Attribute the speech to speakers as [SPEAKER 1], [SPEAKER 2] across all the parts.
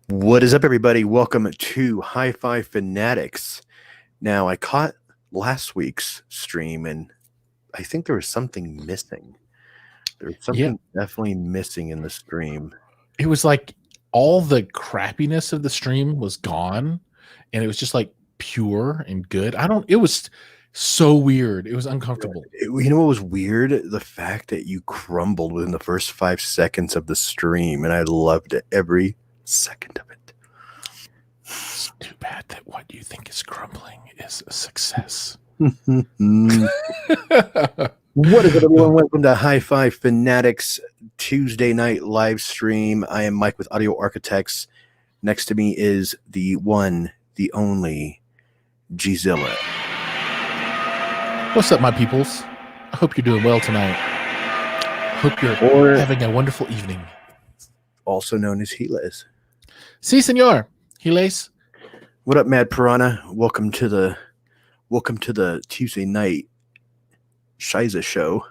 [SPEAKER 1] What is up, everybody? Welcome to Hi-Fi Fanatics. Now, I caught last week's stream, and I think there was something missing. There was something definitely missing in the stream.
[SPEAKER 2] It was like all the crappiness of the stream was gone, and it was just like pure and good. It was so weird. It was uncomfortable.
[SPEAKER 1] You know what was weird? The fact that you crumbled within the first 5 seconds of the stream, and I loved it every second of it.
[SPEAKER 2] It's too bad that what you think is crumbling is a success.
[SPEAKER 1] What is it, everyone? Welcome to Hi-Fi Fanatics Tuesday night live stream. I am Mike with Audio Architects. Next to me is the one, the only, Gzilla.
[SPEAKER 2] What's up, my peoples? I hope you're doing well tonight. Hope you're having a wonderful evening.
[SPEAKER 1] Also known as Heles.
[SPEAKER 2] Si, senor. Heles.
[SPEAKER 1] What up, Mad Piranha? Welcome to the Tuesday night Shiza show.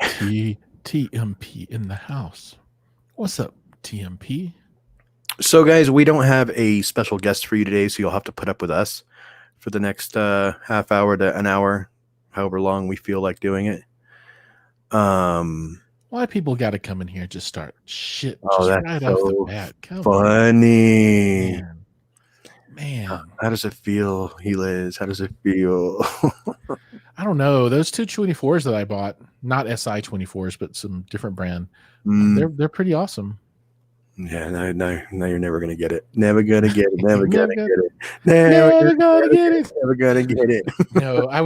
[SPEAKER 2] TMP in the house. What's up, TMP?
[SPEAKER 1] So, guys, we don't have a special guest for you today, so you'll have to put up with us for the next half hour to an hour, however long we feel like doing it.
[SPEAKER 2] Why people got to come in here and just start shit just
[SPEAKER 1] that's
[SPEAKER 2] right
[SPEAKER 1] so
[SPEAKER 2] off the bat? Come
[SPEAKER 1] funny.
[SPEAKER 2] on. Man.
[SPEAKER 1] How does it feel, Heles? How does it feel?
[SPEAKER 2] I don't know. Those two 24s that I bought, not SI 24s, but some different brand, they're pretty awesome.
[SPEAKER 1] Yeah, no, you're never gonna get it. Never gonna get it. Never gonna get it.
[SPEAKER 2] Never gonna get it.
[SPEAKER 1] Never gonna get it.
[SPEAKER 2] No, I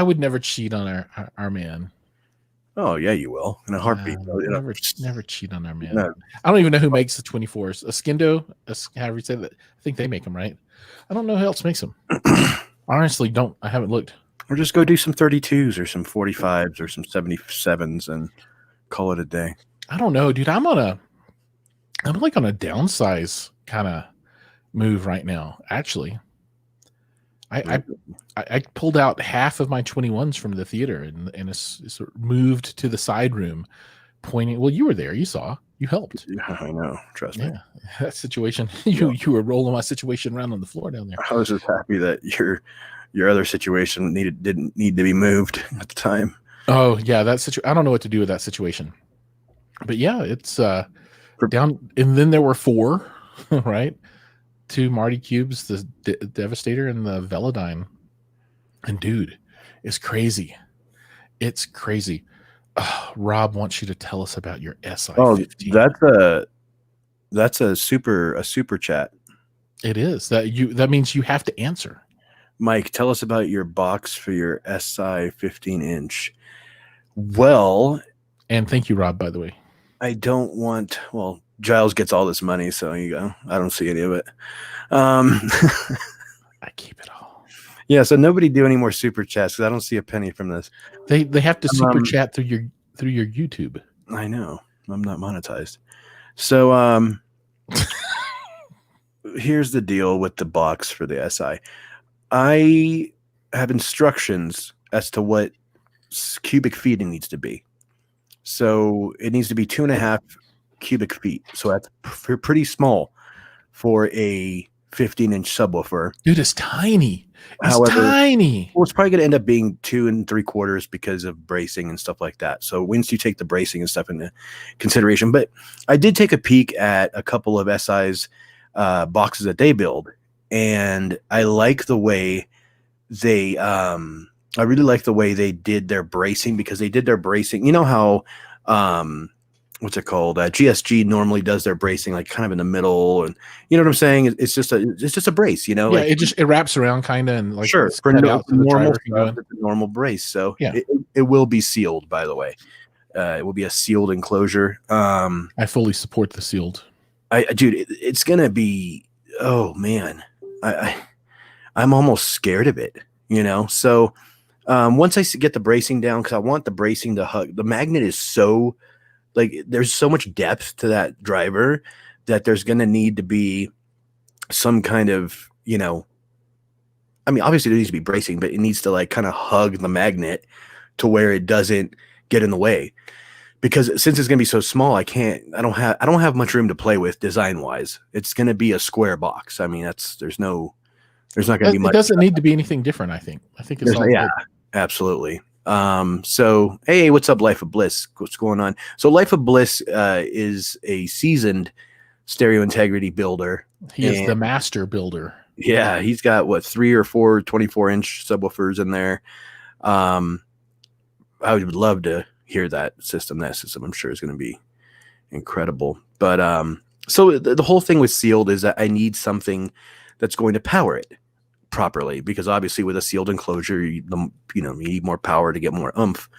[SPEAKER 2] would never cheat on our man.
[SPEAKER 1] Oh yeah, you will in a heartbeat.
[SPEAKER 2] Never cheat on our man.
[SPEAKER 1] No.
[SPEAKER 2] I don't even know who makes the 24s. Skindo, however you say that. I think they make them, right? I don't know who else makes them. Honestly, I haven't looked.
[SPEAKER 1] Or just go do some 32s or some 45s or some 77s and call it a day.
[SPEAKER 2] I don't know, dude. I'm like on a downsize kind of move right now. Actually, I pulled out half of my 21s from the theater and it's moved to the side room, pointing. Well, you were there. You saw. You helped.
[SPEAKER 1] I know. Trust me.
[SPEAKER 2] Yeah, that situation. You were rolling my situation around on the floor down there.
[SPEAKER 1] I was just happy that your other situation didn't need to be moved at the time.
[SPEAKER 2] Oh yeah, that situation. I don't know what to do with that situation. But yeah, it's down. And then there were 4, right? 2 Marty Cubes, the Devastator and the Velodyne. And dude, it's crazy. It's crazy. Rob wants you to tell us about your SI-15.
[SPEAKER 1] That's a super chat.
[SPEAKER 2] It is. That means you have to answer.
[SPEAKER 1] Mike, tell us about your box for your SI 15-inch. Well,
[SPEAKER 2] and thank you, Rob, by the way.
[SPEAKER 1] I don't want. Well, Giles gets all this money, so you go. I don't see any of it.
[SPEAKER 2] I keep it all.
[SPEAKER 1] Yeah, so nobody do any more super chats because I don't see a penny from this.
[SPEAKER 2] They have to super chat through your YouTube.
[SPEAKER 1] I know. I'm not monetized. So here's the deal with the box for the SI. I have instructions as to what cubic feet it needs to be. So it needs to be 2.5 cubic feet. So that's pretty small for a 15-inch subwoofer.
[SPEAKER 2] Dude, it's tiny. However, tiny.
[SPEAKER 1] Well, it's probably going to end up being 2 3/4 because of bracing and stuff like that. So once you take the bracing and stuff into consideration, but I did take a peek at a couple of SI's boxes that they build, and I like the way they. I really like the way they did their bracing because they did their bracing. You know how. What's it called? GSG normally does their bracing like kind of in the middle, and you know what I'm saying. It's just a brace, you know.
[SPEAKER 2] Yeah,
[SPEAKER 1] like,
[SPEAKER 2] it wraps around kind of and like
[SPEAKER 1] sure for normal brace. So
[SPEAKER 2] yeah,
[SPEAKER 1] it will be sealed. By the way, it will be a sealed enclosure.
[SPEAKER 2] I fully support the sealed.
[SPEAKER 1] Dude, it's gonna be. Oh man, I'm almost scared of it. You know, so once I get the bracing down, because I want the bracing to hug. The magnet is so. Like there's so much depth to that driver that there's going to need to be some kind of, you know, I mean, obviously there needs to be bracing, but it needs to like kind of hug the magnet to where it doesn't get in the way because since it's going to be so small, I don't have much room to play with design wise. It's going to be a square box. I mean, there's not going to be
[SPEAKER 2] It
[SPEAKER 1] much.
[SPEAKER 2] doesn't need to be anything different. I think it's all
[SPEAKER 1] Yeah,
[SPEAKER 2] good.
[SPEAKER 1] absolutely. So hey, what's up, Life of Bliss? What's going on? So Life of Bliss is a seasoned stereo integrity builder.
[SPEAKER 2] He is the master builder.
[SPEAKER 1] Yeah, he's got what 3 or 4 24-inch subwoofers in there. I would love to hear that system. That system, I'm sure, is going to be incredible. But so the whole thing with sealed is that I need something that's going to power it properly, because obviously with a sealed enclosure, you need more power to get more oomph.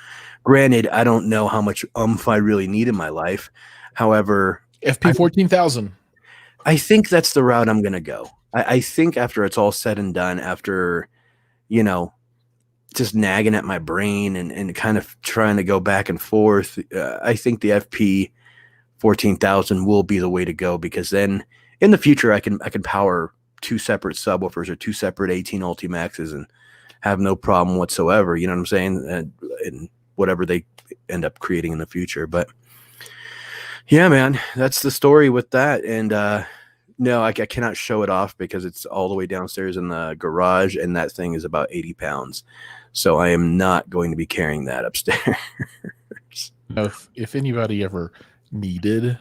[SPEAKER 1] Granted, I don't know how much oomph I really need in my life. However,
[SPEAKER 2] FP 14,000.
[SPEAKER 1] I think that's the route I'm going to go. I think after it's all said and done, after, just nagging at my brain and kind of trying to go back and forth, I think the FP 14,000 will be the way to go, because then in the future I can power 2 separate subwoofers or 2 separate 18 Ultimaxes and have no problem whatsoever. You know what I'm saying? And whatever they end up creating in the future. But yeah, man, that's the story with that. And no, I cannot show it off because it's all the way downstairs in the garage, and that thing is about 80 pounds. So I am not going to be carrying that upstairs.
[SPEAKER 2] If anybody ever needed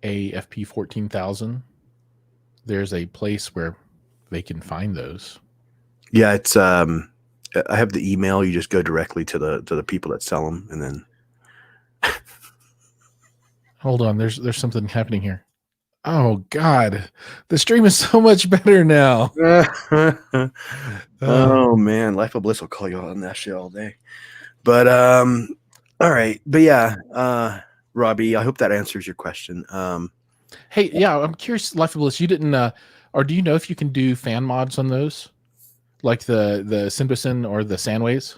[SPEAKER 2] a FP 14,000, there's a place where they can find those.
[SPEAKER 1] Yeah, it's I have the email. You just go directly to the people that sell them, and then
[SPEAKER 2] hold on. There's something happening here. Oh God, the stream is so much better now.
[SPEAKER 1] Oh man, Life of Bliss will call you on that shit all day. But all right, but yeah, Robbie, I hope that answers your question.
[SPEAKER 2] Hey, yeah, I'm curious, Life of Bliss, you didn't or do you know if you can do fan mods on those, like the Synbison or the Sandways?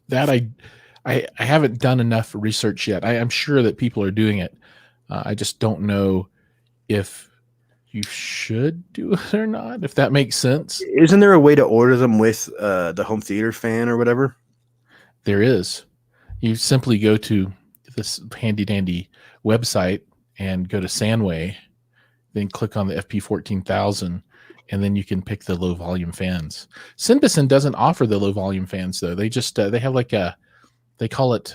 [SPEAKER 2] That I haven't done enough research yet. I'm sure that people are doing it. I just don't know if you should do it or not, if that makes sense.
[SPEAKER 1] Isn't there a way to order them with the home theater fan or whatever?
[SPEAKER 2] There is. You simply go to this handy dandy website and go to Sandway, then click on the FP 14,000, and then you can pick the low volume fans. Synbison doesn't offer the low volume fans though. They just they have like they call it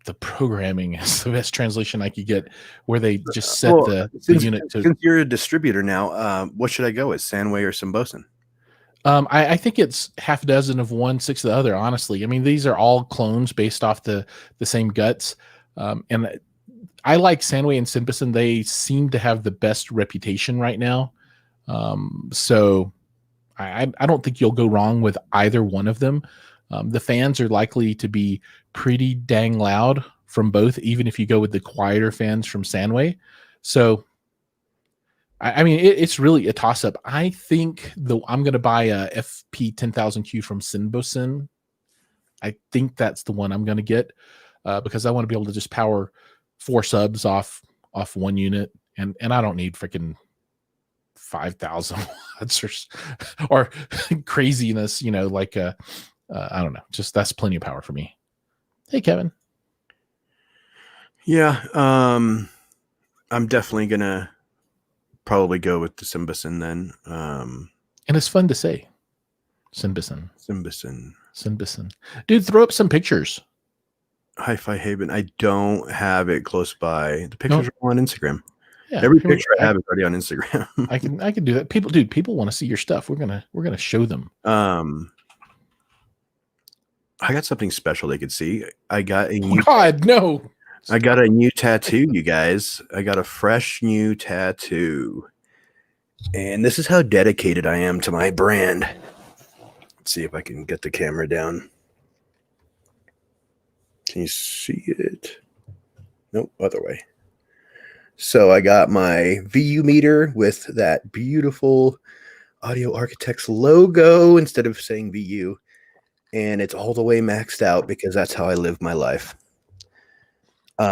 [SPEAKER 2] the programming is the best translation I could get, where they just set the unit to.
[SPEAKER 1] Since you're a distributor now, what should I go with, Sandway or Synbison?
[SPEAKER 2] I think it's half a dozen of one, 6 of the other. Honestly, I mean, these are all clones based off the same guts, and I like Sandway and Synbison. They seem to have the best reputation right now, so I don't think you'll go wrong with either one of them. The fans are likely to be pretty dang loud from both, even if you go with the quieter fans from Sandway. So, I mean, it's really a toss-up. I think I'm going to buy a FP 10,000Q from Synbison. I think that's the one I'm going to get because I want to be able to just power 4 subs off one unit, and I don't need freaking 5,000 watts or craziness, like I don't know. Just that's plenty of power for me. Hey, Kevin.
[SPEAKER 1] Yeah, I'm definitely gonna probably go with the Synbison then.
[SPEAKER 2] And it's fun to say, Synbison. Dude, throw up some pictures.
[SPEAKER 1] Hi-Fi Haven. I don't have it close by. The pictures are on Instagram.
[SPEAKER 2] Yeah,
[SPEAKER 1] every picture I have is already on Instagram.
[SPEAKER 2] I can do that. People want to see your stuff. We're gonna show them.
[SPEAKER 1] I got something special they could see. I got a new I got a new tattoo, you guys. I got a fresh new tattoo. And this is how dedicated I am to my brand. Let's see if I can get the camera down. Can you see it? Nope, other way. So I got my VU meter with that beautiful Audio Architects logo instead of saying VU. And it's all the way maxed out because that's how I live my life.
[SPEAKER 2] 3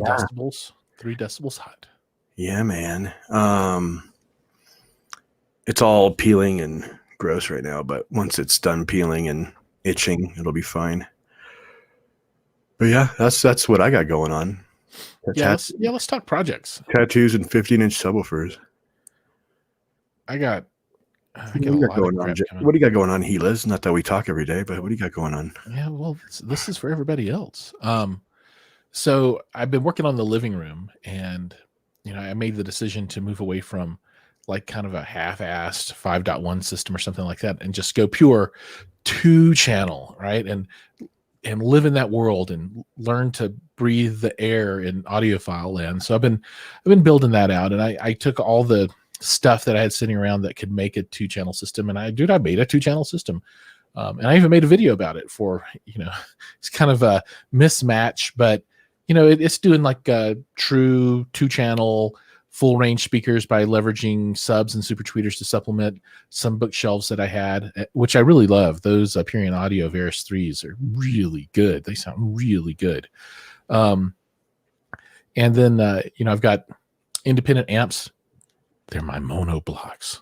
[SPEAKER 2] decibels, 3 decibels hot.
[SPEAKER 1] Yeah, man. It's all peeling and gross right now, but once it's done peeling and itching, it'll be fine. But yeah, that's what I got going on.
[SPEAKER 2] Let's talk projects.
[SPEAKER 1] Tattoos and 15-inch subwoofers.
[SPEAKER 2] I got
[SPEAKER 1] What do
[SPEAKER 2] a
[SPEAKER 1] you got
[SPEAKER 2] lot of
[SPEAKER 1] going on,
[SPEAKER 2] crap
[SPEAKER 1] Jay?
[SPEAKER 2] coming.
[SPEAKER 1] What do you got going on, Helas? Not that we talk every day, but what do you got going on?
[SPEAKER 2] Yeah, well, this is for everybody else. So I've been working on the living room, and I made the decision to move away from like kind of a half-assed 5.1 system or something like that, and just go pure 2-channel, right? And live in that world and learn to breathe the air in audiophile land. So I've been building that out, and I took all the stuff that I had sitting around that could make a 2-channel system, and I made a 2-channel system. And I even made a video about it for, it's kind of a mismatch, but it's doing like a true 2-channel full range speakers by leveraging subs and super tweeters to supplement some bookshelves that I had, which I really love. Those Purion Audio Veris 3s are really good. They sound really good. And then, I've got independent amps. They're my mono blocks.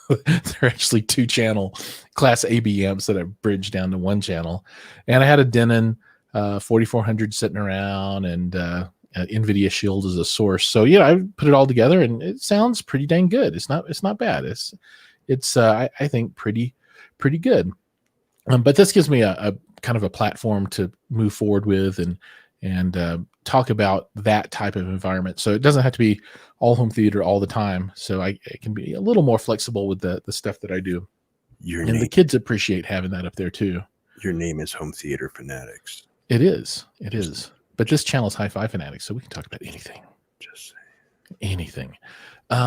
[SPEAKER 2] They're actually 2-channel class AB amps that I've bridged down to 1 channel. And I had a Denon 4400 sitting around, and NVIDIA Shield as a source. So I put it all together, and it sounds pretty dang good. It's not bad. It's I think pretty good. But this gives me a kind of a platform to move forward with and talk about that type of environment. So it doesn't have to be all home theater all the time. So I can be a little more flexible with the stuff that I do. The kids appreciate having that up there too.
[SPEAKER 1] Your name is Home Theater Fanatics.
[SPEAKER 2] It is. But this channel is Hi-Fi Fanatics, so we can talk about anything.
[SPEAKER 1] Just saying.
[SPEAKER 2] Anything.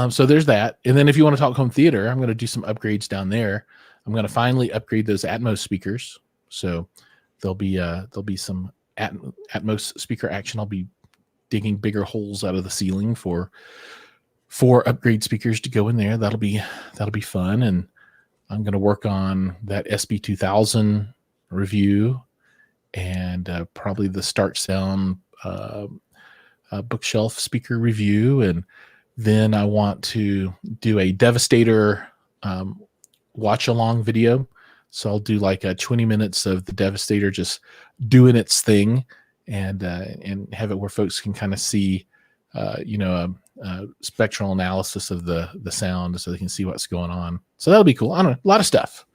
[SPEAKER 2] So there's that. And then if you want to talk home theater, I'm going to do some upgrades down there. I'm going to finally upgrade those Atmos speakers. So there'll be some Atmos speaker action. I'll be digging bigger holes out of the ceiling for upgrade speakers to go in there. That'll be fun. And I'm going to work on that SB2000 review, and probably the Start Sound bookshelf speaker review. And then I want to do a Devastator watch along video. So I'll do like 20 minutes of the Devastator just doing its thing, and have it where folks can kind of see, spectral analysis of the sound, so they can see what's going on. So that'll be cool. I don't know, a lot of stuff.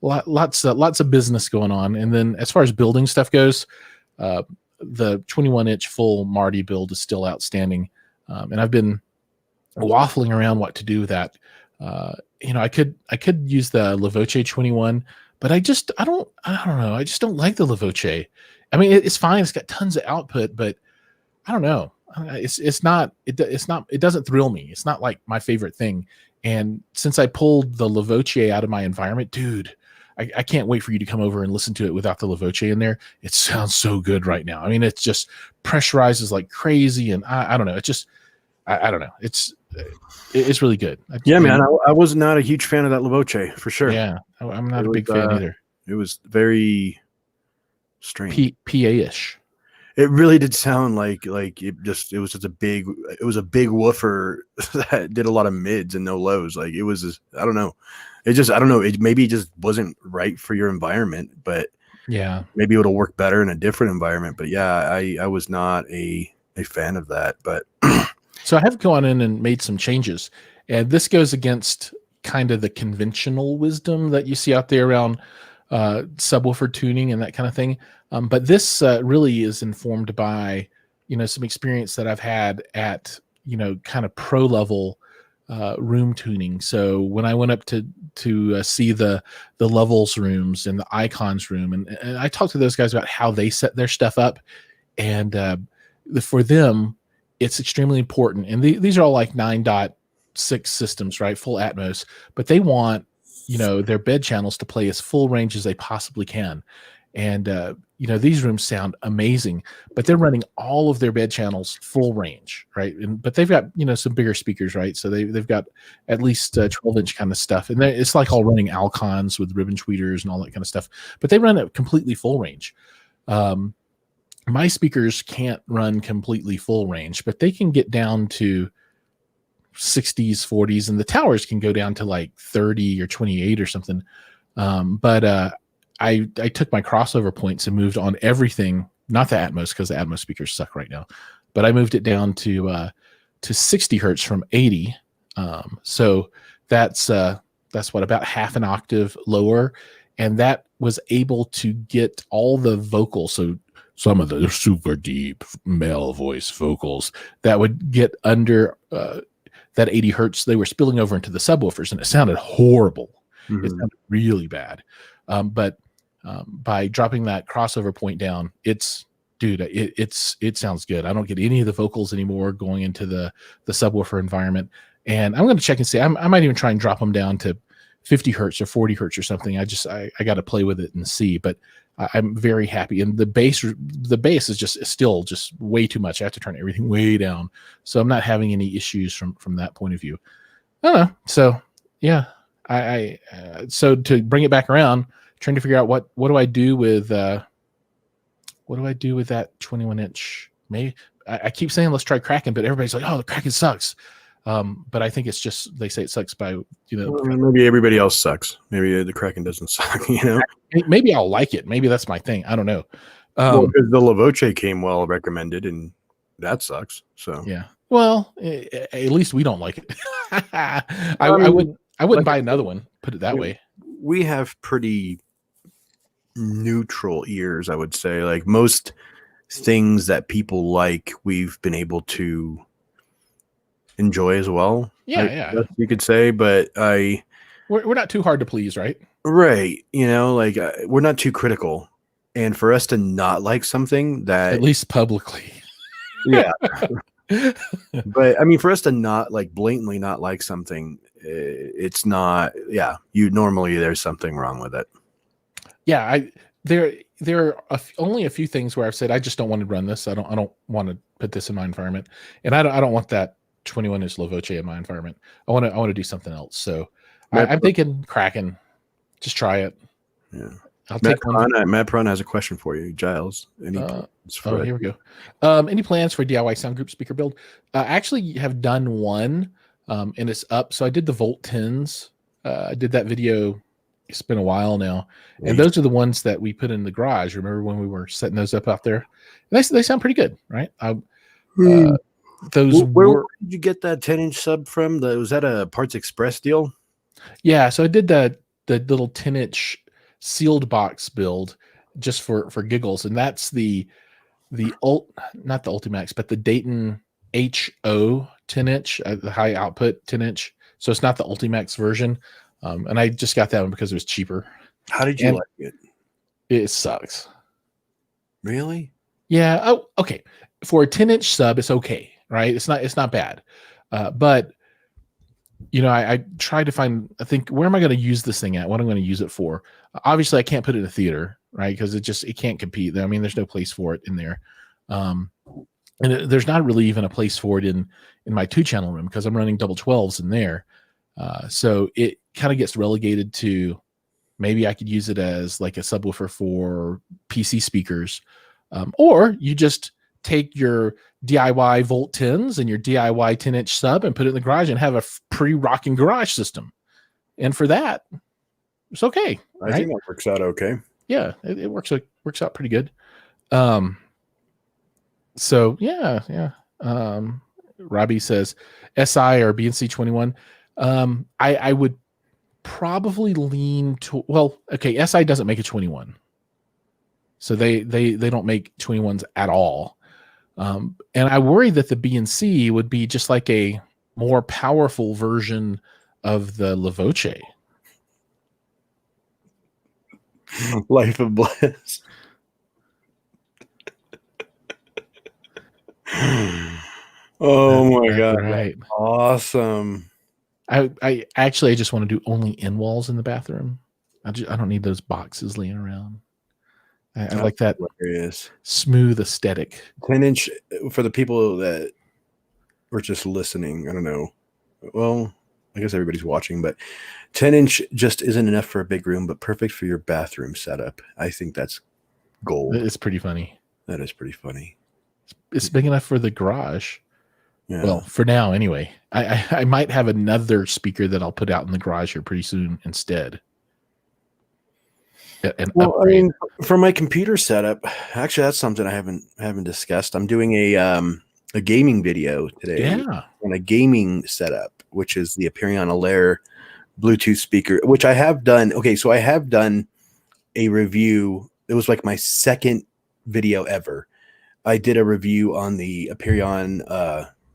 [SPEAKER 2] Lots of business going on. And then as far as building stuff goes, the 21-inch full Marty build is still outstanding. And I've been waffling around what to do with that. I could use the LaVoce 21, but I don't know. I just don't like the LaVoce. I mean, it's fine. It's got tons of output, but I don't know. It doesn't thrill me. It's not like my favorite thing. And since I pulled the LaVoce out of my environment, dude, I can't wait for you to come over and listen to it without the LaVoce in there. It sounds so good right now. I mean, it's just pressurizes like crazy, and I don't know. It just, I don't know. It's really good.
[SPEAKER 1] Man, I was not a huge fan of that LaVoce for sure.
[SPEAKER 2] Yeah, I'm not a big fan either.
[SPEAKER 1] It was very strange,
[SPEAKER 2] PA-ish.
[SPEAKER 1] It really did sound like it was a big woofer that did a lot of mids and no lows. Like it was just, I don't know. It maybe just wasn't right for your environment, but
[SPEAKER 2] yeah,
[SPEAKER 1] maybe it'll work better in a different environment. But yeah, I was not a fan of that. But
[SPEAKER 2] so I have gone in and made some changes, and this goes against kind of the conventional wisdom that you see out there around subwoofer tuning and that kind of thing. But this really is informed by, some experience that I've had at, kind of pro level room tuning. So when I went up to see the levels rooms and the icons room, and I talked to those guys about how they set their stuff up, and for them, it's extremely important. And these are all like 9.6 systems, right? Full Atmos, but they want, their bed channels to play as full range as they possibly can. And, these rooms sound amazing, but they're running all of their bed channels full range, right? But they've got, some bigger speakers, right? So they've got at least 12-inch kind of stuff. And it's like all running Alcons with ribbon tweeters and all that kind of stuff, but they run it completely full range. My speakers can't run completely full range, but they can get down to 60s, 40s, and the towers can go down to like 30 or 28 or something. But I took my crossover points and moved on everything not the Atmos, because the Atmos speakers suck right now, but I moved it down to 60 hertz from 80. So that's what, about half an octave lower, and that was able to get all the vocals. So some of the super deep male voice vocals that would get under that 80 hertz, they were spilling over into the subwoofers, and it sounded horrible. It sounded really bad. But by dropping that crossover point down, it sounds good. I don't get any of the vocals anymore going into the subwoofer environment. And I'm going to check and see. I might even try and drop them down to 50 hertz or 40 hertz or something. I got to play with it and see. But I'm very happy. And the bass is still just way too much. I have to turn everything way down. So I'm not having any issues from that point of view. I don't know. So yeah, so to bring it back around, trying to figure out what do I do with that 21-inch? Maybe I keep saying let's try Kraken, but everybody's like, oh, the Kraken sucks. But I think it's just, they say it sucks by,
[SPEAKER 1] well, maybe everybody else sucks. Maybe the Kraken doesn't suck,
[SPEAKER 2] Maybe I'll like it. Maybe that's my thing. I don't know.
[SPEAKER 1] Well, because the Lavoce came well recommended, and that sucks. So
[SPEAKER 2] yeah. Well, at least we don't like it. I wouldn't buy another one. Put it that way.
[SPEAKER 1] We have pretty neutral ears, I would say. Like most things that people like, we've been able to enjoy as well.
[SPEAKER 2] Yeah.
[SPEAKER 1] You could say, but we're
[SPEAKER 2] not too hard to please, right?
[SPEAKER 1] Right. We're not too critical. And for us to not like something that,
[SPEAKER 2] at least publicly.
[SPEAKER 1] Yeah. But I mean, for us to not blatantly not like something, it's not, normally there's something wrong with it.
[SPEAKER 2] Yeah. There are only a few things where I've said, I just don't want to run this. I don't want to put this in my environment. And I don't want that 21-inch Lavoce in my environment. I want to do something else. So I'm thinking Kraken. Just try it.
[SPEAKER 1] Yeah.
[SPEAKER 2] I'll take one.
[SPEAKER 1] Matt Prana has a question for you, Giles.
[SPEAKER 2] Here we go. Any plans for DIY sound group speaker build? I actually have done one, and it's up. So I did the Volt 10s. I did that video. It's been a while now, and those are the ones that we put in the garage. Remember when we were setting those up out there? And they sound pretty good, right?
[SPEAKER 1] Where did you get that 10-inch sub from? Was that a Parts Express deal?
[SPEAKER 2] Yeah, so I did the little 10-inch sealed box build just for giggles, and that's not the Ultimax, but the Dayton HO 10-inch, the high output 10-inch. So it's not the Ultimax version. And I just got that one because it was cheaper.
[SPEAKER 1] How did you like it?
[SPEAKER 2] It sucks.
[SPEAKER 1] Really?
[SPEAKER 2] Yeah. Oh, okay. For a 10-inch sub, it's okay, right? It's not bad. But I tried to find, I think, where am I going to use this thing at? What I'm going to use it for? Obviously I can't put it in a theater, right? Because it can't compete. I mean, there's no place for it in there. And there's not really even a place for it in my 2-channel room because I'm running double 12s in there. So it kind of gets relegated to, maybe I could use it as like a subwoofer for PC speakers. Or you just take your DIY Volt 10s and your DIY 10-inch sub and put it in the garage and have a pre-rocking garage system. And for that, it's okay.
[SPEAKER 1] I think that works out okay.
[SPEAKER 2] Yeah, it works out pretty good. So yeah. Robbie says SI or BNC 21. I would probably lean to, SI doesn't make a 21. So they don't make 21s at all. And I worry that the BNC would be just like a more powerful version of the Lavoce.
[SPEAKER 1] Life of Bliss. Oh my God.
[SPEAKER 2] Right.
[SPEAKER 1] Awesome.
[SPEAKER 2] I just want to do only in walls in the bathroom. I don't need those boxes laying around. I like that smooth aesthetic.
[SPEAKER 1] 10-inch for the people that were just listening. I don't know. Well, I guess everybody's watching, but 10-inch just isn't enough for a big room, but perfect for your bathroom setup. I think that's gold.
[SPEAKER 2] It's pretty funny.
[SPEAKER 1] That is pretty funny.
[SPEAKER 2] It's big enough for the garage.
[SPEAKER 1] Yeah.
[SPEAKER 2] Well, for now, anyway. I might have another speaker that I'll put out in the garage here pretty soon instead. an
[SPEAKER 1] Well, I
[SPEAKER 2] upgrade.
[SPEAKER 1] mean, for my computer setup, actually, that's something I haven't discussed. I'm doing a gaming video today
[SPEAKER 2] Yeah,
[SPEAKER 1] on a gaming setup, which is the Aperion Alaire Bluetooth speaker, which I have done. Okay, so I have done a review. It was like my second video ever. I did a review on the Aperion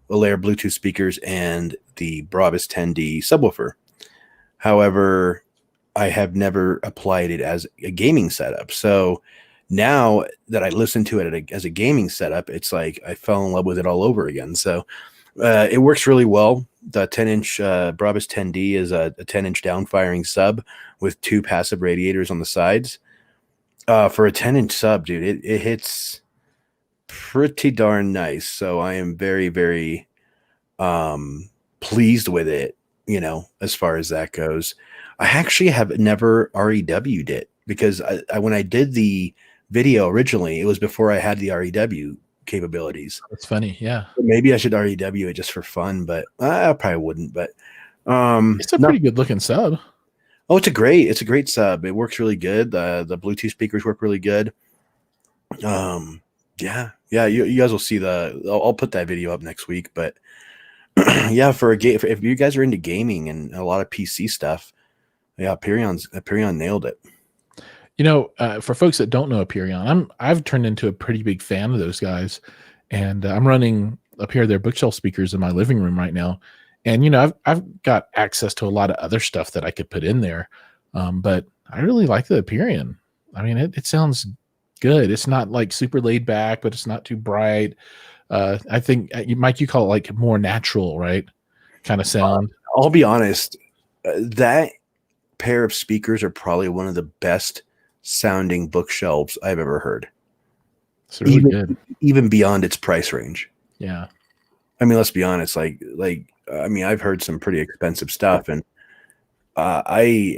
[SPEAKER 1] Alaire Bluetooth speakers and the Brabus 10D subwoofer. However, I have never applied it as a gaming setup. So now that I listen to it as a gaming setup, it's like I fell in love with it all over again. So it works really well. The 10-inch Brabus 10D is a 10-inch downfiring sub with 2 passive radiators on the sides. For a 10-inch sub, dude, it hits pretty darn nice. So I am very, very pleased with it, as far as that goes. I actually have never REW'd it because when I did the video originally, it was before I had the REW capabilities.
[SPEAKER 2] that's funny. Yeah,
[SPEAKER 1] Maybe I should REW it just for fun, but I probably wouldn't. But
[SPEAKER 2] it's a
[SPEAKER 1] no.
[SPEAKER 2] pretty good looking sub.
[SPEAKER 1] Oh, it's a great sub. It works really good. The Bluetooth speakers work really good. Yeah. You guys will see I'll put that video up next week. But yeah, if you guys are into gaming and a lot of PC stuff, yeah, Aperion nailed it.
[SPEAKER 2] For folks that don't know Aperion, I've turned into a pretty big fan of those guys, and I'm running a pair of their bookshelf speakers in my living room right now. And I've got access to a lot of other stuff that I could put in there, but I really like the Aperion. I mean, it sounds good. It's not like super laid back, but it's not too bright. I think Mike, you call it like more natural, right? Kind of sound.
[SPEAKER 1] I'll be honest, that pair of speakers are probably one of the best sounding bookshelves I've ever heard.
[SPEAKER 2] It's really good.
[SPEAKER 1] Even beyond its price range.
[SPEAKER 2] Yeah.
[SPEAKER 1] I mean, let's be honest. I mean, I've heard some pretty expensive stuff, and those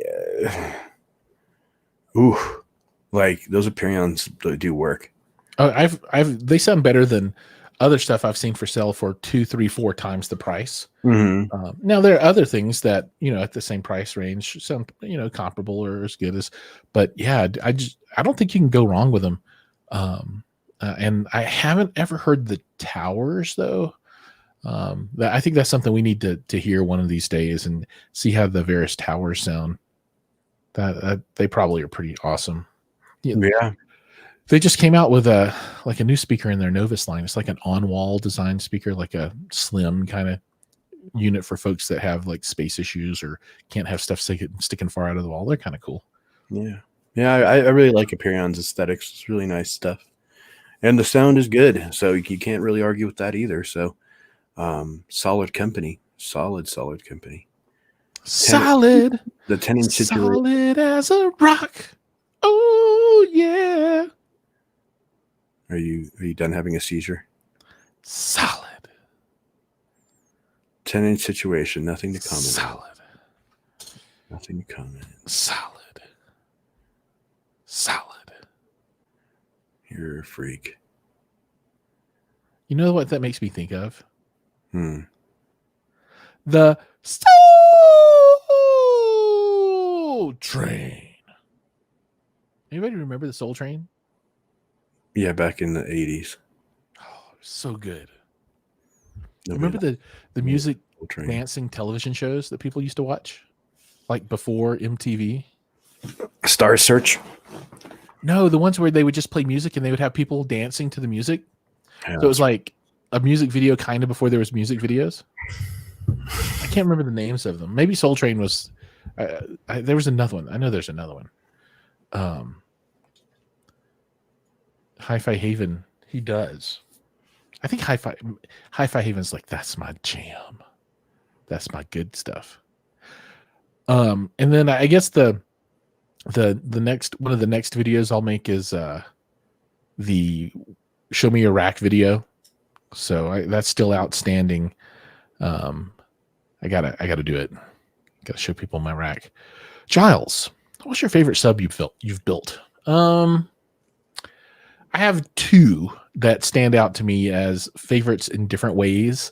[SPEAKER 1] Aperions do work.
[SPEAKER 2] Oh, they sound better than other stuff I've seen for sale for 2, 3, 4 times the price.
[SPEAKER 1] Mm-hmm.
[SPEAKER 2] Now there are other things that at the same price range sound comparable or as good as, but yeah, I don't think you can go wrong with them. And I haven't ever heard the towers though. I think that's something we need to hear one of these days and see how the various towers sound. That they probably are pretty awesome.
[SPEAKER 1] Yeah.
[SPEAKER 2] They just came out with a new speaker in their Novus line. It's like an on-wall design speaker, like a slim kind of unit for folks that have like space issues or can't have stuff sticking far out of the wall. They're kind of cool.
[SPEAKER 1] Yeah. I really like Aperion's aesthetics. It's really nice stuff. And the sound is good. So you can't really argue with that either. So solid company. Solid company.
[SPEAKER 2] Solid.
[SPEAKER 1] The 10-inch
[SPEAKER 2] solid as a rock. Oh yeah.
[SPEAKER 1] Are you done having a seizure?
[SPEAKER 2] Solid.
[SPEAKER 1] 10-inch situation. Nothing to comment.
[SPEAKER 2] Solid.
[SPEAKER 1] Nothing to comment.
[SPEAKER 2] Solid.
[SPEAKER 1] You're a freak.
[SPEAKER 2] You know what that makes me think of? The Soul Train. Anybody remember the Soul Train?
[SPEAKER 1] Yeah, back in the 80s.
[SPEAKER 2] Oh, so good.
[SPEAKER 1] Nobody
[SPEAKER 2] Remember the music
[SPEAKER 1] Train.
[SPEAKER 2] dancing television shows that people used to watch? Like before MTV?
[SPEAKER 1] Star Search?
[SPEAKER 2] No, the ones where they would just play music and they would have people dancing to the music.
[SPEAKER 1] Yeah.
[SPEAKER 2] So it was like a music video kind of before there was music videos. I can't remember the names of them. Maybe Soul Train was... there was another one. I know there's another one. Hi-Fi Haven, he does. I think Hi-Fi Haven's like, that's my jam. That's my good stuff. And then I guess the next one of the next videos I'll make is the Show Me Your Rack video. So that's still outstanding. I gotta do it. Gotta show people my rack. Giles, what's your favorite sub you've built? I have 2 that stand out to me as favorites in different ways.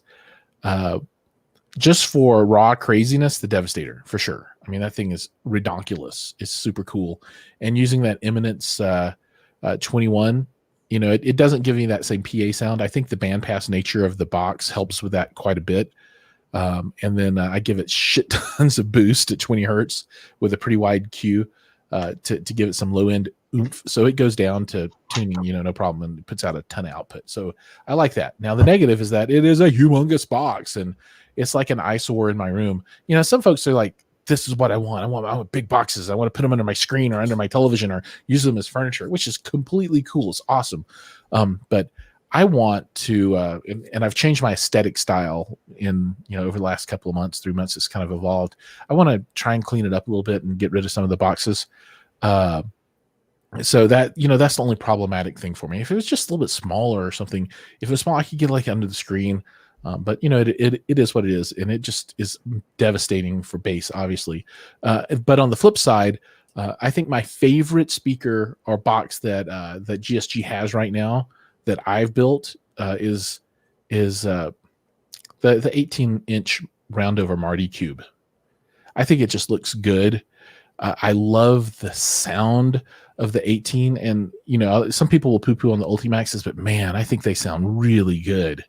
[SPEAKER 2] Just for raw craziness, the Devastator, for sure. I mean, that thing is redonkulous. It's super cool. And using that Eminence 21, you know, it doesn't give you that same PA sound. I think the bandpass nature of the box helps with that quite a bit. And then I give it shit tons of boost at 20 hertz with a pretty wide Q to give it some low end oomph. So it goes down to tuning, you know, no problem, and it puts out a ton of output. So I like that. Now the negative is that it is a humongous box and it's like an eyesore in my room. You know, some folks are like, this is what I want. I want big boxes. I want to put them under my screen or under my television or use them as furniture, which is completely cool. It's awesome. But I want to, and I've changed my aesthetic style in, you know, over the last couple of months, 3 months, it's kind of evolved. I want to try and clean it up a little bit and get rid of some of the boxes. So that, you know, that's the only problematic thing for me. If it was just a little bit smaller or something, if it was small, I could get like under the screen. But you know, it is what it is, and it just is devastating for bass, obviously. But on the flip side, I think my favorite speaker or box that GSG has right now that I've built is the 18-inch roundover Marty Cube. I think it just looks good. I love the sound of the 18, and you know, some people will poo-poo on the Ultimaxes, but man, I think they sound really good.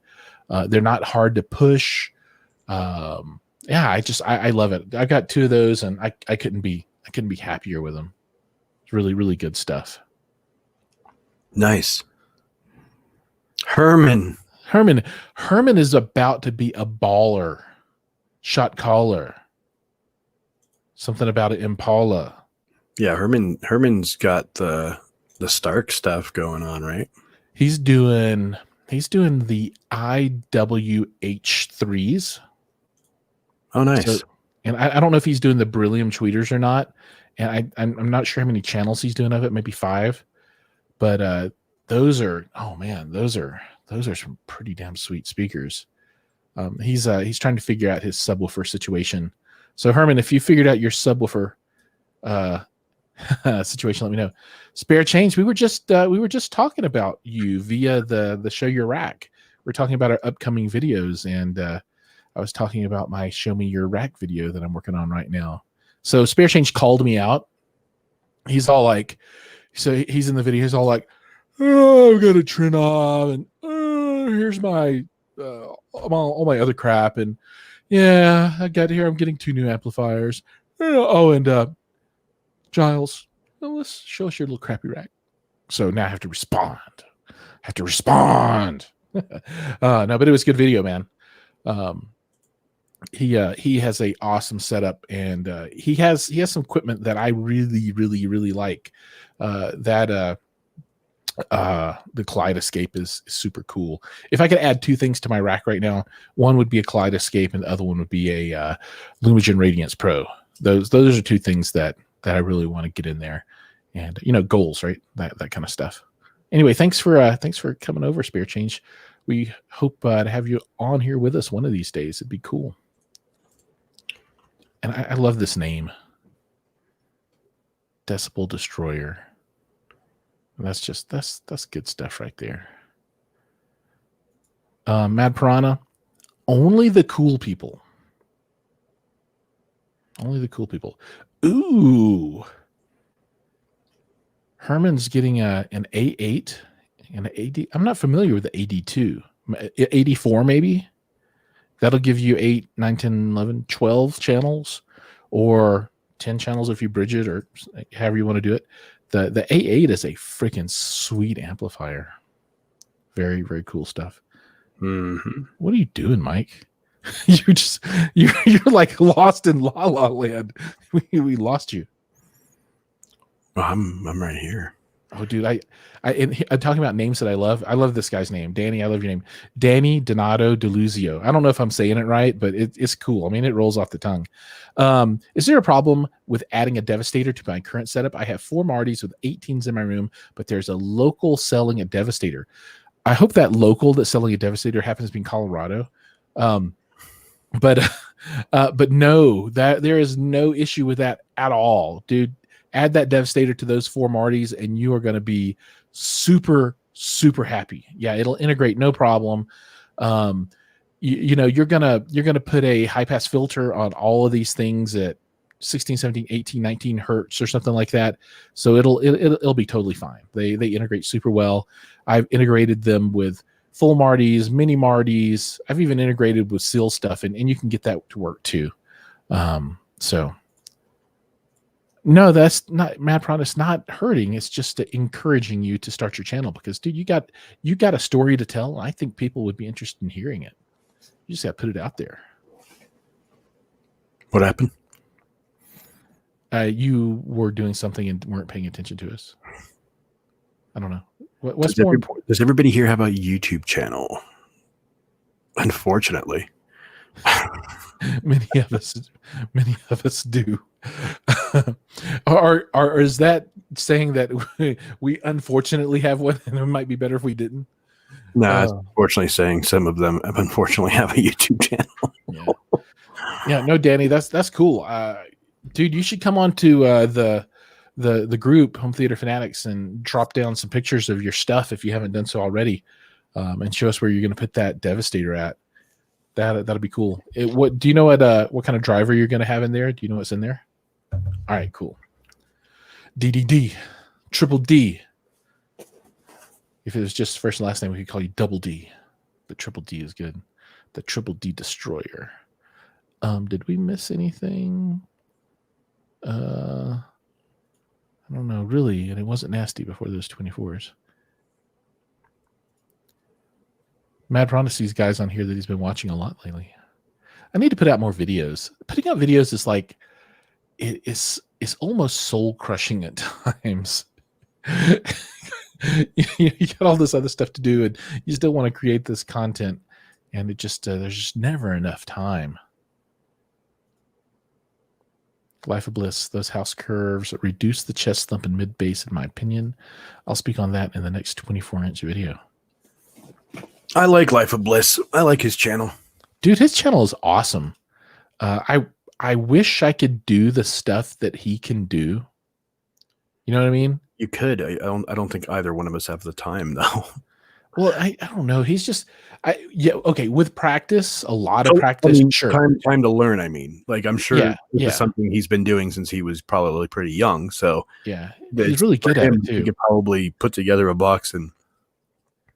[SPEAKER 2] They're not hard to push. Yeah, I love it. I've got 2 of those, and I couldn't be happier with them. It's really, really good stuff.
[SPEAKER 1] Nice. Herman
[SPEAKER 2] is about to be a baller. Shot caller. Something about it, Impala.
[SPEAKER 1] Yeah, Herman's got the Stark stuff going on, right?
[SPEAKER 2] He's doing the IWH3s.
[SPEAKER 1] Oh, nice.
[SPEAKER 2] So, and I don't know if he's doing the Beryllium tweeters or not. And I'm not sure how many channels he's doing of it, maybe 5. But those are some pretty damn sweet speakers. He's trying to figure out his subwoofer situation. So Herman, if you figured out your subwoofer situation, let me know. Spare change. We were just talking about you via the Show Your Rack. We're talking about our upcoming videos, and I was talking about my Show Me Your Rack video that I'm working on right now. So Spare Change called me out. He's all like, so he's in the video. He's all like, oh, I've got a Trinom, and here's my all my other crap, and yeah, I got here. I'm getting 2 new amplifiers. And Giles, let's show us your little crappy rack. So now I have to respond. No, but it was a good video, man. He has a awesome setup, and he has some equipment that I really, really, really like. The Kaleidoscape is super cool. If I could add 2 things to my rack right now, one would be a Kaleidoscape, and the other one would be a Lumagen Radiance Pro. Those are 2 things that I really want to get in there, and you know, goals, right? That kind of stuff. Anyway, thanks for coming over, Spare Change. We hope to have you on here with us one of these days. It'd be cool. And I love this name, Decibel Destroyer. And that's good stuff right there. Mad Piranha, only the cool people. Only the cool people. Ooh. Herman's getting an A8 and an AD. I'm not familiar with the AD2. 84 maybe? That'll give you 8, 9, 10, 11, 12 channels, or 10 channels if you bridge it, or however you want to do it. The A8 is a freaking sweet amplifier. Very, very cool stuff.
[SPEAKER 1] Mm-hmm.
[SPEAKER 2] What are you doing, Mike? you're like lost in La La Land. We lost you.
[SPEAKER 1] Oh, I'm right here.
[SPEAKER 2] Oh, dude, I'm talking about names that I love. I love this guy's name, Danny. I love your name, Danny Donato Deluzio. I don't know if I'm saying it right, but it's cool. I mean, it rolls off the tongue. Is there a problem with adding a Devastator to my current setup? I have 4 Martys with 18s in my room, but there's a local selling a Devastator. I hope that local that's selling a Devastator happens to be in Colorado. But no, that there is no issue with that at all, dude. Add that Devastator to those 4 Martys, and you are going to be super, super happy. Yeah, it'll integrate, no problem. You know, you're gonna put a high pass filter on all of these things at 16, 17, 18, 19 hertz or something like that. So it'll be totally fine. They integrate super well. I've integrated them with full Martys, mini Martys. I've even integrated with seal stuff, and you can get that to work too. So no, that's not Mad Prawn. It's not hurting. It's just encouraging you to start your channel because, dude, you got a story to tell. I think people would be interested in hearing it. You just got to put it out there.
[SPEAKER 1] What happened?
[SPEAKER 2] You were doing something and weren't paying attention to us. I don't know. What's more important?
[SPEAKER 1] Does everybody here have a YouTube channel? Unfortunately.
[SPEAKER 2] Many of us do. Or is that saying that we unfortunately have one and it might be better if we didn't?
[SPEAKER 1] No, it's unfortunately saying some of them unfortunately have a YouTube channel.
[SPEAKER 2] Yeah, no, Danny, that's cool. Dude, you should come on to the group Home Theater Fanatics and drop down some pictures of your stuff if you haven't done so already, and show us where you're going to put that Devastator at. That'll be cool. What do you know what kind of driver you're going to have in there? Do you know what's in there? All right, cool. DDD, Triple D. If it was just first and last name, we could call you Double D, but Triple D is good. The Triple D Destroyer. Did we miss anything? I don't know, really, and it wasn't nasty before those 24s. Mad Prawn sees guys on here that he's been watching a lot lately. I need to put out more videos. Putting out videos is like it's almost soul crushing at times. You got all this other stuff to do, and you still want to create this content, and it just there's just never enough time. Life of Bliss, those house curves reduce the chest thump and mid bass, in my opinion. I'll speak on that in the next 24-inch video.
[SPEAKER 1] I like Life of Bliss. I like his channel.
[SPEAKER 2] Dude, his channel is awesome. I wish I could do the stuff that he can do. You know what I mean?
[SPEAKER 1] You could. I don't think either one of us have the time, though.
[SPEAKER 2] Well, I don't know. He's just okay. With practice, a lot of practice, sure.
[SPEAKER 1] Time to learn. I mean, like I'm sure this is something he's been doing since he was probably pretty young. So
[SPEAKER 2] yeah, he's really good at it too.
[SPEAKER 1] He could probably put together a box in,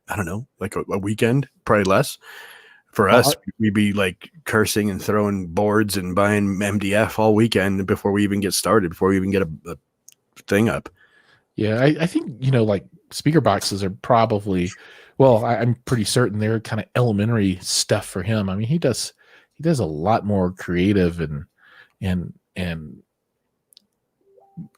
[SPEAKER 1] I don't know, like a weekend, probably less. For us, we'd be like cursing and throwing boards and buying MDF all weekend before we even get started, before we even get a thing up. Yeah,
[SPEAKER 2] I think like speaker boxes are probably. Well, I'm pretty certain they're kind of elementary stuff for him. I mean, he does a lot more creative and I don't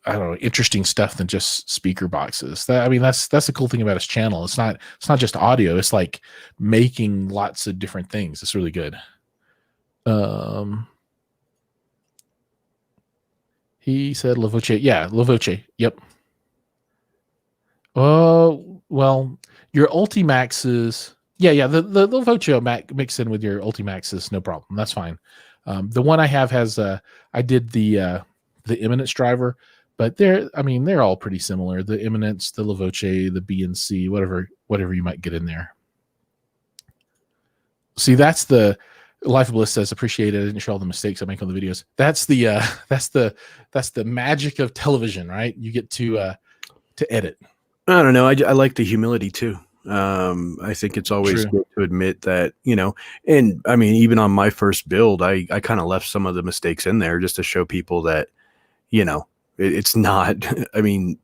[SPEAKER 2] know, interesting stuff than just speaker boxes. That's the cool thing about his channel. It's not just audio. It's like making lots of different things. It's really good. He said La Voce. Yeah, La Voce. Yep. Oh, well, your Ultimaxes, the Voce mix in with your Ultimaxes, no problem. That's fine. The one I have has I did the Eminence driver, but they're all pretty similar. The Eminence, the La Voce, the BNC, whatever you might get in there. See, that's the Life of Bliss says appreciate it. I didn't show all the mistakes I make on the videos. That's the magic of television, right? You get to edit.
[SPEAKER 1] I don't know. I like the humility too. I think it's always good to admit that, and I mean, even on my first build, I kind of left some of the mistakes in there just to show people that, it's not, I mean,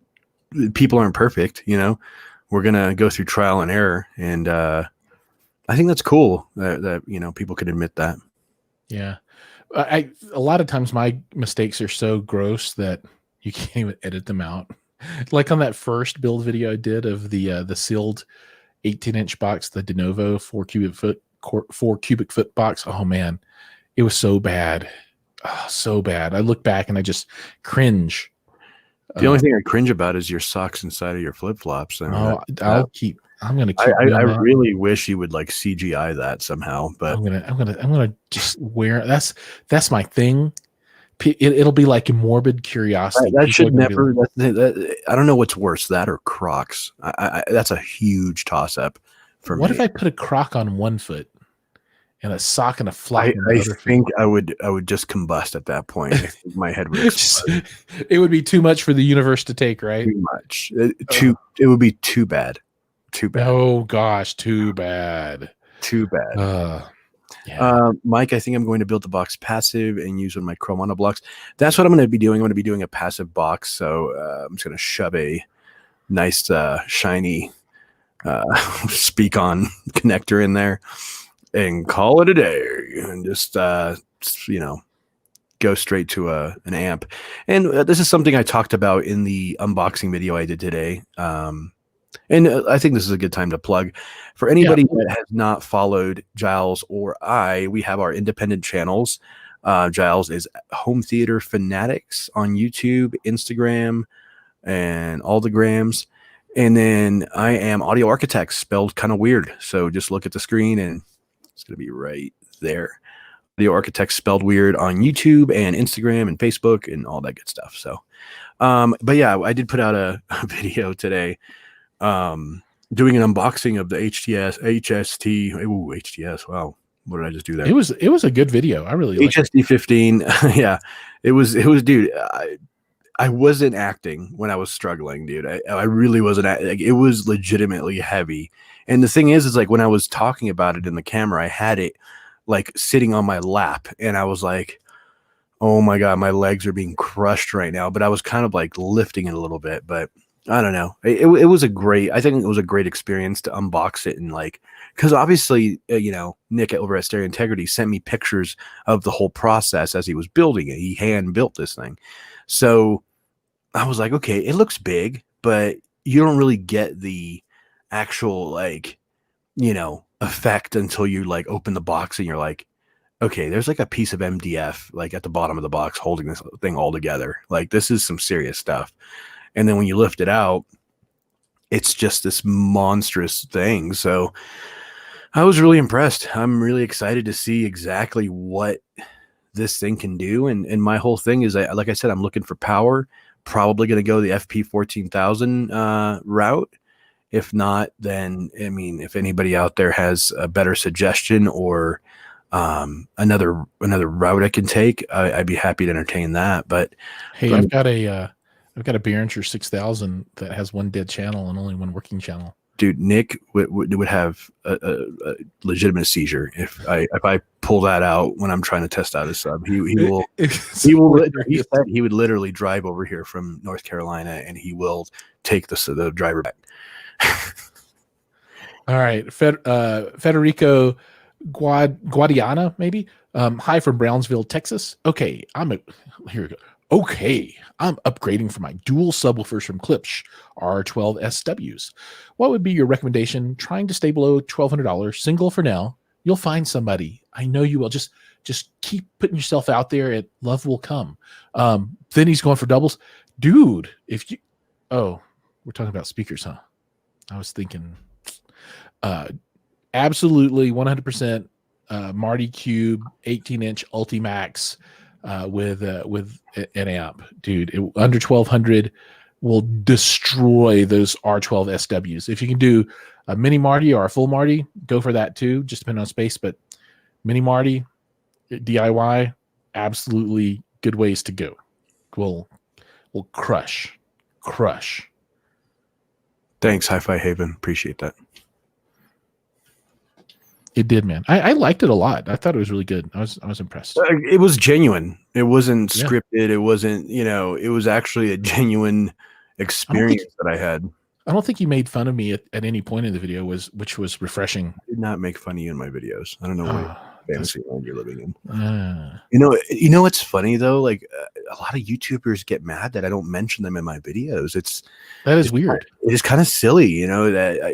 [SPEAKER 1] people aren't perfect, we're going to go through trial and error. And I think that's cool that people can admit that. Yeah.
[SPEAKER 2] A lot of times my mistakes are so gross that you can't even edit them out. Like on that first build video I did of the sealed 18-inch box, the DeNovo 4 cubic foot box. Oh man, it was so bad. Oh, so bad. I look back and I just cringe.
[SPEAKER 1] The only thing I cringe about is your socks inside of your flip-flops.
[SPEAKER 2] I'm going to keep.
[SPEAKER 1] I really wish you would like CGI that somehow, but
[SPEAKER 2] I'm gonna just wear. That's my thing. It'll be like a morbid curiosity.
[SPEAKER 1] That should never. I don't know what's worse, that or Crocs. That's a huge toss-up for me.
[SPEAKER 2] What if I put a Croc on one foot and a sock and a flop
[SPEAKER 1] I,
[SPEAKER 2] on the
[SPEAKER 1] I
[SPEAKER 2] other
[SPEAKER 1] think
[SPEAKER 2] foot.
[SPEAKER 1] I would just combust at that point. I think my head would explode
[SPEAKER 2] It would be too much for the universe to take, right?
[SPEAKER 1] too much. It would be too bad. Too bad.
[SPEAKER 2] Oh gosh, too bad.
[SPEAKER 1] Too bad.
[SPEAKER 2] Yeah.
[SPEAKER 1] Mike, I think I'm going to build the box passive and use one of my Chrome Mono blocks. That's what I'm going to be doing. I'm going to be doing a passive box. So I'm just going to shove a nice, shiny speak on connector in there and call it a day and just, go straight to an amp. And this is something I talked about in the unboxing video I did today. And I think this is a good time to plug for anybody that has not followed Giles or I. We have our independent channels. Giles is Home Theater Fanatics on YouTube, Instagram, and all the grams. And then I am Audio Architects, spelled kind of weird. So just look at the screen and it's going to be right there. Audio Architects spelled weird on YouTube and Instagram and Facebook and all that good stuff. So, but yeah, I did put out a video today doing an unboxing of the HTS. Wow. What did I just do there?
[SPEAKER 2] It was a good video. I really liked it.
[SPEAKER 1] HSD 15. Yeah, it was, dude. I wasn't acting when I was struggling, dude. I really wasn't like, it was legitimately heavy. And the thing is like when I was talking about it in the camera, I had it like sitting on my lap and I was like, oh my God, my legs are being crushed right now. But I was kind of like lifting it a little bit, but I don't know. It was a great, I think it was a great experience to unbox it and like, because obviously, Nick over at Stereo Integrity sent me pictures of the whole process as he was building it. He hand built this thing. So I was like, okay, it looks big, but you don't really get the actual like, effect until you like open the box and you're like, okay, there's like a piece of MDF like at the bottom of the box holding this thing all together. Like this is some serious stuff. And then when you lift it out, it's just this monstrous thing. So I was really impressed. I'm really excited to see exactly what this thing can do. And my whole thing is, like I said, I'm looking for power, probably going to go the FP 14,000 route. If not, then, I mean, if anybody out there has a better suggestion or another route I can take, I'd be happy to entertain that. But
[SPEAKER 2] hey, I've got a Behringer 6000 that has one dead channel and only one working channel.
[SPEAKER 1] Dude, Nick would have a legitimate seizure if I pull that out when I'm trying to test out his sub. He will. He said he would literally drive over here from North Carolina and he will take the driver back.
[SPEAKER 2] All right, Federico Guadiana, maybe. Hi from Brownsville, Texas. Okay, here we go. Okay, I'm upgrading for my dual subwoofers from Klipsch R12SWs. What would be your recommendation? Trying to stay below $1,200, single for now. You'll find somebody. I know you will. Just keep putting yourself out there and love will come. Then he's going for doubles. Dude, we're talking about speakers, huh? I was thinking absolutely 100% Marty Cube 18-inch Ultimax with an amp, dude. Under 1,200 will destroy those R12 SWs. If you can do a mini Marty or a full Marty, go for that too. Just depending on space, but mini Marty DIY, absolutely good ways to go. Will crush.
[SPEAKER 1] Thanks, Hi-Fi Haven. Appreciate that.
[SPEAKER 2] It did, man. I liked it a lot. I thought it was really good. I was impressed.
[SPEAKER 1] It was genuine. It wasn't scripted. It wasn't, it was actually a genuine experience that I had.
[SPEAKER 2] I don't think you made fun of me at any point in the video, which was refreshing.
[SPEAKER 1] I did not make fun of you in my videos. I don't know what fantasy land you're living in.
[SPEAKER 2] You
[SPEAKER 1] know what's funny though? Like a lot of YouTubers get mad that I don't mention them in my videos.
[SPEAKER 2] That is weird.
[SPEAKER 1] It's kind of silly,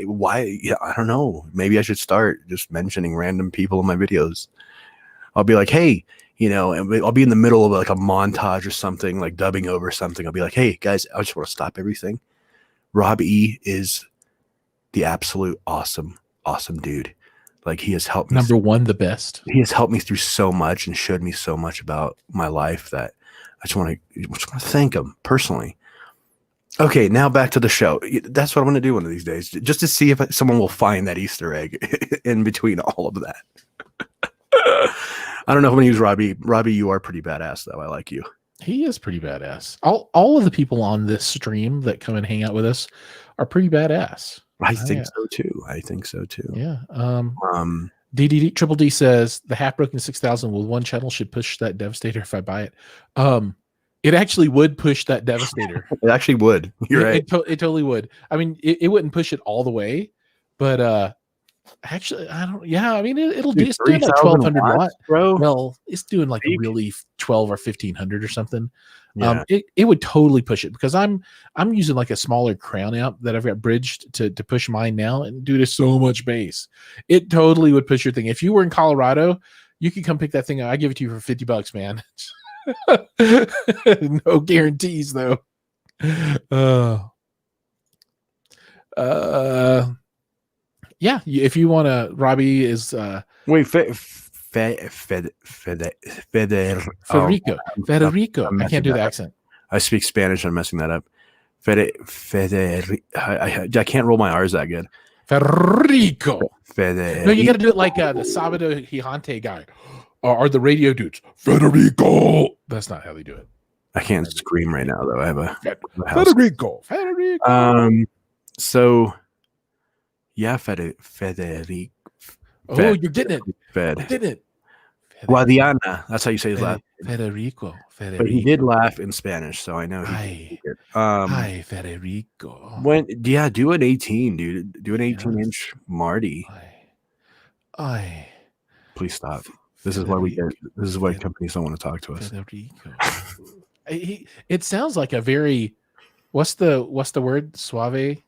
[SPEAKER 1] why? Yeah, I don't know. Maybe I should start just mentioning random people in my videos. I'll be like, hey, and I'll be in the middle of like a montage or something, like dubbing over something. I'll be like, hey guys, I just want to stop everything. Rob E is the absolute awesome dude. Like he has helped me.
[SPEAKER 2] Number one, the best.
[SPEAKER 1] He has helped me through so much and showed me so much about my life that I just want to thank him personally. Okay, now back to the show. That's what I'm going to do one of these days, just to see if someone will find that Easter egg in between all of that. I don't know if I'm gonna use Robbie. Robbie, you are pretty badass though. I like you.
[SPEAKER 2] He is pretty badass. All of the people on this stream that come and hang out with us are pretty badass.
[SPEAKER 1] I think so too. I think so too.
[SPEAKER 2] Yeah.
[SPEAKER 1] DDD
[SPEAKER 2] Triple D says the half broken 6,000 with one channel should push that Devastator if I buy it. It actually would push that Devastator.
[SPEAKER 1] It actually would. You're right.
[SPEAKER 2] It totally would. I mean, it wouldn't push it all the way, but actually, I don't. Yeah, I mean, it'll do. It's doing like 1,200 watts,
[SPEAKER 1] bro.
[SPEAKER 2] Well, it's doing like a really 12 or 1,500 or something.
[SPEAKER 1] Yeah.
[SPEAKER 2] It would totally push it because I'm using like a smaller crown amp that I've got bridged to push mine now, and dude, it's so much bass. It totally would push your thing. If you were in Colorado, you could come pick that thing up. I give it to you for $50, man. No guarantees though. Yeah, if you want to, Robbie is
[SPEAKER 1] wait,
[SPEAKER 2] Federico. I can't do the accent.
[SPEAKER 1] I speak Spanish. I'm messing that up. I can't roll my R's that good.
[SPEAKER 2] Federico. No, you got to do it like the Sábado Gigante guy. Are the radio dudes Federico? That's not how they do it.
[SPEAKER 1] I can't scream right now though. I have a
[SPEAKER 2] Federico.
[SPEAKER 1] So yeah, Federico.
[SPEAKER 2] Oh, you're getting it.
[SPEAKER 1] Fed.
[SPEAKER 2] Didn't it?
[SPEAKER 1] Guadiana. That's how you say his last name.
[SPEAKER 2] Federico.
[SPEAKER 1] But he did laugh in Spanish, so I know he did.
[SPEAKER 2] Hi, Federico.
[SPEAKER 1] Do an 18, dude. Do an 18-inch Marty. Please stop. This is why this is why companies don't want to talk to us.
[SPEAKER 2] Federico. It sounds like a very what's the word? Suave?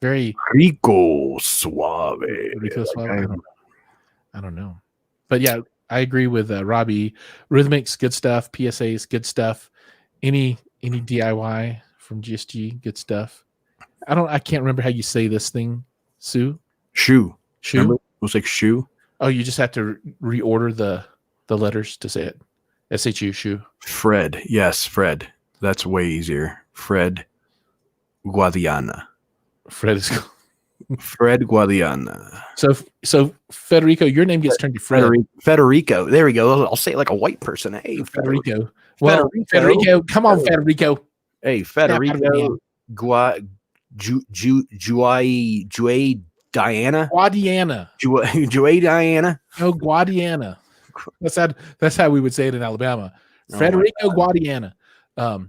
[SPEAKER 2] Very
[SPEAKER 1] Rico Suave.
[SPEAKER 2] Rico Suave. I don't know. But yeah, I agree with Robbie. Rhythmic's good stuff. PSA's good stuff. Any DIY from GSG, good stuff. I can't remember how you say this thing, Sue.
[SPEAKER 1] Shoe.
[SPEAKER 2] Remember?
[SPEAKER 1] It was like shoe.
[SPEAKER 2] Oh, you just have to reorder the letters to say it. SHU, shoe.
[SPEAKER 1] Fred. Yes, Fred. That's way easier. Fred Guadiana.
[SPEAKER 2] Fred
[SPEAKER 1] Guadiana.
[SPEAKER 2] So Federico, your name gets turned to Fred.
[SPEAKER 1] Federico. There we go. I'll say it like a white person. Hey,
[SPEAKER 2] Federico. Well, Federico, come on, Federico.
[SPEAKER 1] Hey, Federico. Juay Diana.
[SPEAKER 2] Guadiana.
[SPEAKER 1] Juay Diana.
[SPEAKER 2] No, Guadiana. That's how we would say it in Alabama. Federico Guadiana. Well,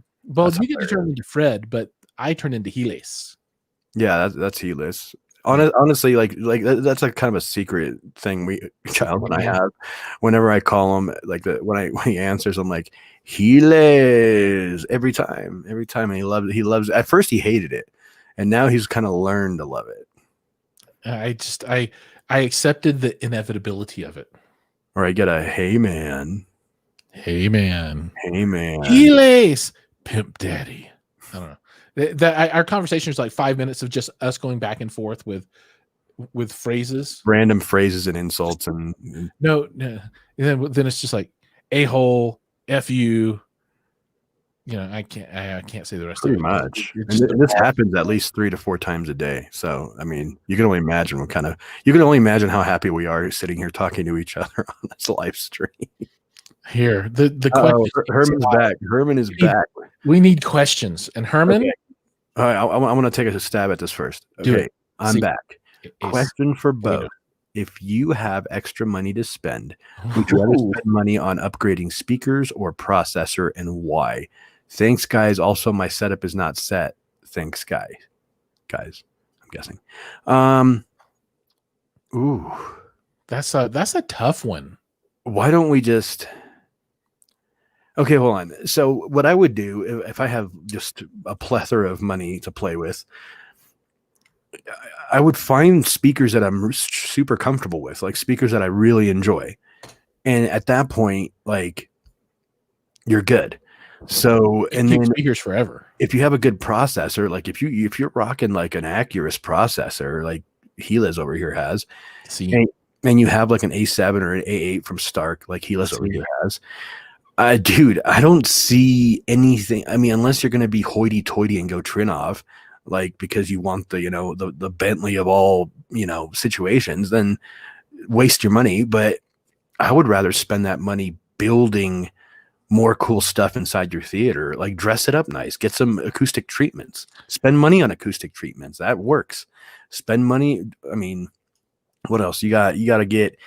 [SPEAKER 2] you get to turn into Fred, but I turn into Giles.
[SPEAKER 1] Yeah, that's Giles. Honestly, like that's like kind of a secret thing Child and I have. Whenever I call him, like when he answers, I'm like Giles every time, and he loves. At first, he hated it, and now he's kind of learned to love it.
[SPEAKER 2] I accepted the inevitability of it.
[SPEAKER 1] Or I get a hey man,
[SPEAKER 2] Giles, pimp daddy. I don't know. Our conversation is like 5 minutes of just us going back and forth with phrases,
[SPEAKER 1] random phrases and insults, and
[SPEAKER 2] no. And then it's just like a-hole, F you. You know, I can't say the rest.
[SPEAKER 1] Pretty
[SPEAKER 2] of it.
[SPEAKER 1] much. And this happens at least 3 to 4 times a day. So I mean, you can only imagine how happy we are sitting here talking to each other on this live stream.
[SPEAKER 2] Here, the question.
[SPEAKER 1] Herman's back. Herman is back.
[SPEAKER 2] We need questions, and Herman.
[SPEAKER 1] Okay. All right, I want to take a stab at this first. Okay, I'm back. Question for both. If you have extra money to spend, would you rather spend money on upgrading speakers or processor, and why? Thanks, guys. Also, my setup is not set. Thanks, guys. I'm guessing. Ooh,
[SPEAKER 2] that's a tough one.
[SPEAKER 1] Why don't we just? Okay, hold on. So what I would do if I have just a plethora of money to play with, I would find speakers that I'm super comfortable with, like speakers that I really enjoy. And at that point, like, you're good. So, and then
[SPEAKER 2] speakers forever.
[SPEAKER 1] If you have a good processor, like if you're rocking like an Acurus processor, like Giles over here has, and you have like an A7 or an A8 from Stark, like Giles over here has, dude, I don't see anything. I mean, unless you're going to be hoity-toity and go Trinnov, like because you want the Bentley of all situations, then waste your money. But I would rather spend that money building more cool stuff inside your theater. Like dress it up nice, get some acoustic treatments, spend money on acoustic treatments. That works. Spend money. I mean, what else you got to get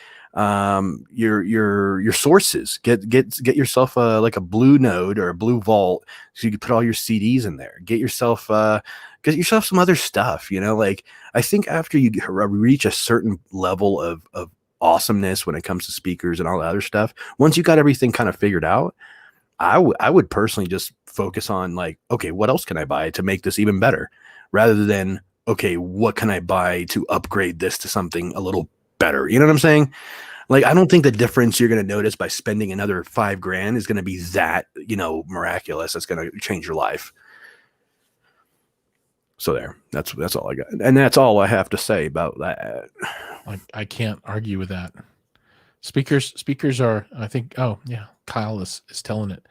[SPEAKER 1] your sources. Get yourself like a Blue Node or a Blue Vault so you can put all your CDs in there. Get yourself some other stuff, you know. Like I think after you reach a certain level of awesomeness when it comes to speakers and all the other stuff, once you got everything kind of figured out, I would personally just focus on like, okay, what else can I buy to make this even better, rather than, okay, what can I buy to upgrade this to something a little better? You know what I'm saying? Like, I don't think the difference you're going to notice by spending another $5,000 is going to be that, you know, miraculous. That's going to change your life. So there, that's all I got. And that's all I have to say about that.
[SPEAKER 2] I can't argue with that. Speakers are, I think, oh yeah, Kyle is telling it.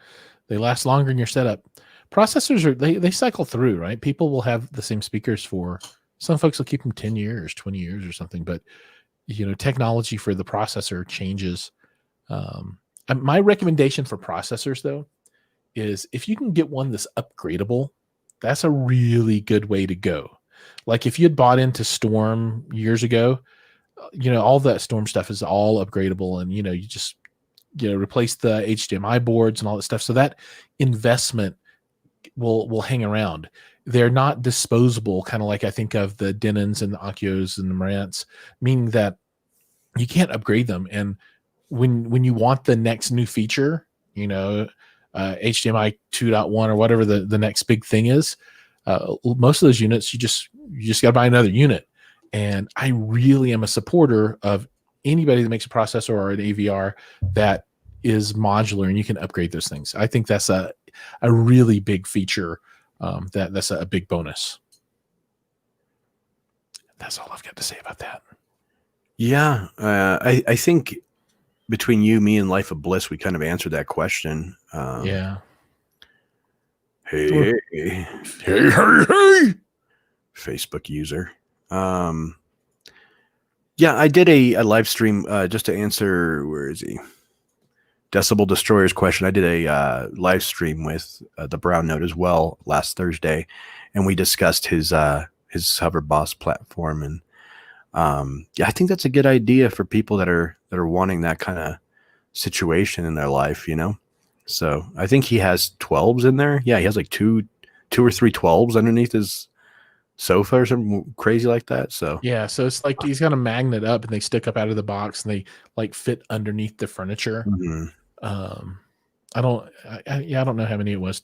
[SPEAKER 2] They last longer in your setup. Processors are, they cycle through, right? People will have the same speakers for, some folks will keep them 10 years, 20 years or something, but you know, technology for the processor changes. My recommendation for processors though, is if you can get one that's upgradable, that's a really good way to go. Like if you had bought into Storm years ago, you know, all that Storm stuff is all upgradable, and you know, you just, you know, replace the HDMI boards and all that stuff. So that investment will hang around. They're not disposable, kind of like I think of the Denons and the Akios and the Marantz, meaning that you can't upgrade them. And when you want the next new feature, you know, HDMI 2.1 or whatever the next big thing is, most of those units you just got to buy another unit. And I really am a supporter of anybody that makes a processor or an AVR that is modular and you can upgrade those things. I think that's a really big feature. That's a big bonus. That's all I've got to say about that.
[SPEAKER 1] Yeah, I think between you, me, and Life of Bliss, we kind of answered that question.
[SPEAKER 2] Yeah.
[SPEAKER 1] Hey,
[SPEAKER 2] Hey.
[SPEAKER 1] Facebook user. Yeah, I did a live stream just to answer, where is he? Decibel Destroyer's question. I did a live stream with the Brown Note as well last Thursday, and we discussed his Hover Boss platform. And yeah, I think that's a good idea for people that are wanting that kind of situation in their life, you know. So I think he has 12s in there. Yeah, he has like two or three 12s underneath his sofa or something crazy like that. So
[SPEAKER 2] Yeah, so it's like he's got a magnet up and they stick up out of the box and they like fit underneath the furniture.
[SPEAKER 1] mhm.
[SPEAKER 2] I don't know how many it was.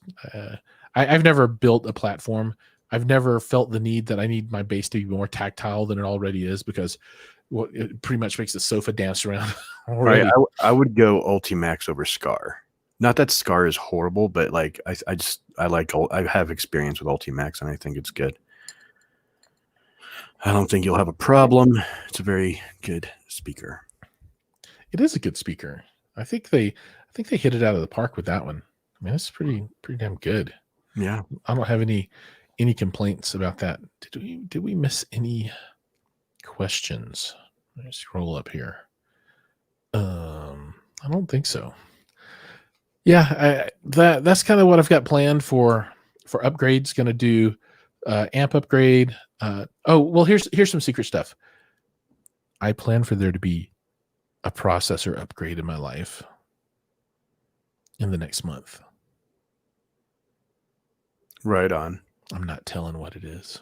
[SPEAKER 2] I've never built a platform. I've never felt the need that I need my base to be more tactile than it already is, because it pretty much makes the sofa dance around already.
[SPEAKER 1] Right, I would go Ultimax over Scar. Not that Scar is horrible, but like I have experience with Ultimax and I think it's good. I don't think you'll have a problem. It's a very good speaker.
[SPEAKER 2] It is a good speaker. I think they hit it out of the park with that one. I mean, it's pretty damn good.
[SPEAKER 1] Yeah.
[SPEAKER 2] I don't have any complaints about that. Did we miss any questions? Let me scroll up here. I don't think so. Yeah, that's kind of what I've got planned for upgrades. Going to do amp upgrade. Oh, well, here's some secret stuff. I plan for there to be a processor upgrade in my life in the next month.
[SPEAKER 1] Right on.
[SPEAKER 2] I'm not telling what it is.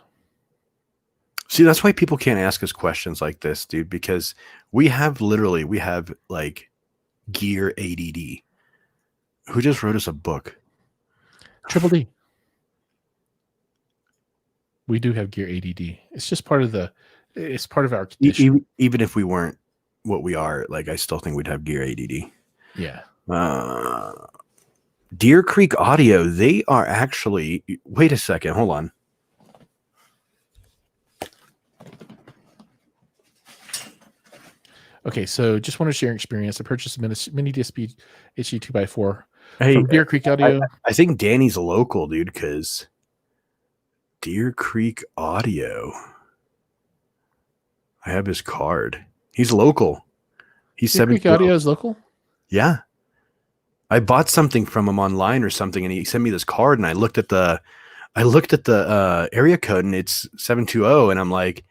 [SPEAKER 1] See, that's why people can't ask us questions like this, dude, because we have like gear ADD. Who just wrote us a book?
[SPEAKER 2] Triple D. We do have gear ADD. It's just part of our condition.
[SPEAKER 1] Even if we weren't what we are, like I still think we'd have gear ADD.
[SPEAKER 2] Yeah.
[SPEAKER 1] Deer Creek Audio, they are actually, wait a second, hold on.
[SPEAKER 2] Okay, so just want to share an experience. I purchased a mini DSP HD 2x4
[SPEAKER 1] Hey,
[SPEAKER 2] from Deer Creek Audio.
[SPEAKER 1] I think Danny's local, dude, because Deer Creek Audio. I have his card. He's local. He's
[SPEAKER 2] Deer Creek
[SPEAKER 1] 720.
[SPEAKER 2] Audio is local.
[SPEAKER 1] Yeah. I bought something from him online or something, and he sent me this card, and I looked at the area code, and it's 720, and I'm like,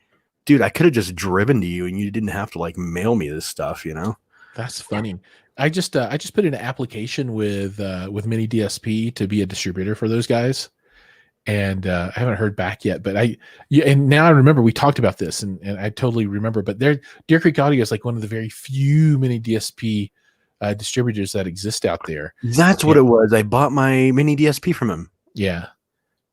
[SPEAKER 1] dude, I could have just driven to you, and you didn't have to like mail me this stuff, you know?
[SPEAKER 2] That's funny. I just put in an application with Mini DSP to be a distributor for those guys, and I haven't heard back yet. But and now I remember we talked about this, and I totally remember. But Deer Creek Audio is like one of the very few Mini DSP distributors that exist out there.
[SPEAKER 1] That's what it was. I bought my mini DSP from him.
[SPEAKER 2] Yeah,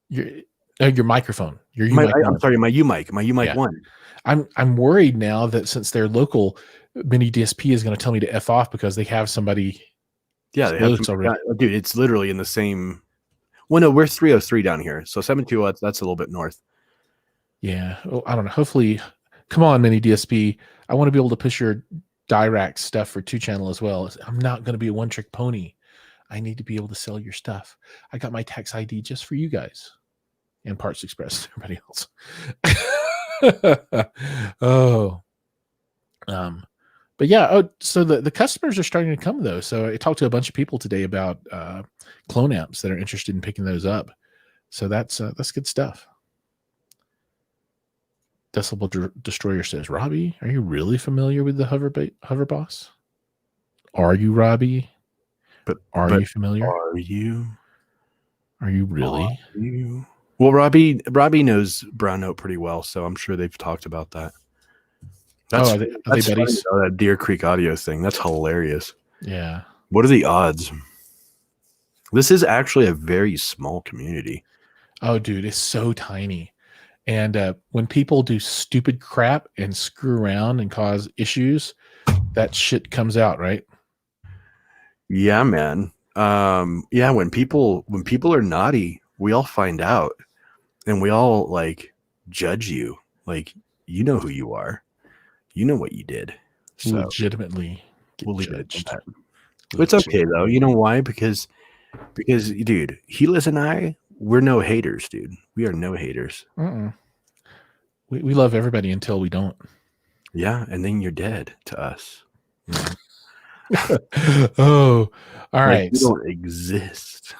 [SPEAKER 2] your microphone.
[SPEAKER 1] I'm sorry, my UMic,
[SPEAKER 2] Yeah.
[SPEAKER 1] 1.
[SPEAKER 2] I'm worried now that since they're local, Mini DSP is going to tell me to F off because they have somebody.
[SPEAKER 1] Yeah, they have already. Dude, it's literally in the same. Well, no, we're 303 down here, so 720. That's a little bit north.
[SPEAKER 2] Yeah, I don't know. Hopefully, come on, Mini DSP. I want to be able to push your Dirac stuff for 2-channel as well. I'm not going to be a one-trick pony. I need to be able to sell your stuff. I got my tax ID just for you guys and Parts Express, everybody else. Oh, but yeah. Oh, so the customers are starting to come though. So I talked to a bunch of people today about clone amps that are interested in picking those up. So that's good stuff. Decibel Destroyer says, Robbie, are you really familiar with the Hover Boss? Are you, Robbie?
[SPEAKER 1] But
[SPEAKER 2] are you familiar?
[SPEAKER 1] Are you?
[SPEAKER 2] Are you really?
[SPEAKER 1] Are you? Well, Robbie knows Brown Note pretty well, so I'm sure they've talked about that. That's,
[SPEAKER 2] are they buddies?
[SPEAKER 1] Funny, that Deer Creek Audio thing. That's hilarious.
[SPEAKER 2] Yeah.
[SPEAKER 1] What are the odds? This is actually a very small community.
[SPEAKER 2] Oh, dude, it's so tiny. And when people do stupid crap and screw around and cause issues, that shit comes out, right?
[SPEAKER 1] Yeah, man. Yeah, when people are naughty, we all find out, and we all like judge you. Like, you know who you are. You know what you did. So
[SPEAKER 2] legitimately
[SPEAKER 1] we'll leave it at that. It's okay though. You know why? Because dude, Helis and I, we're no haters, dude. We are no haters.
[SPEAKER 2] We love everybody until we don't.
[SPEAKER 1] Yeah, and then you're dead to us.
[SPEAKER 2] Oh, all right.
[SPEAKER 1] You don't exist.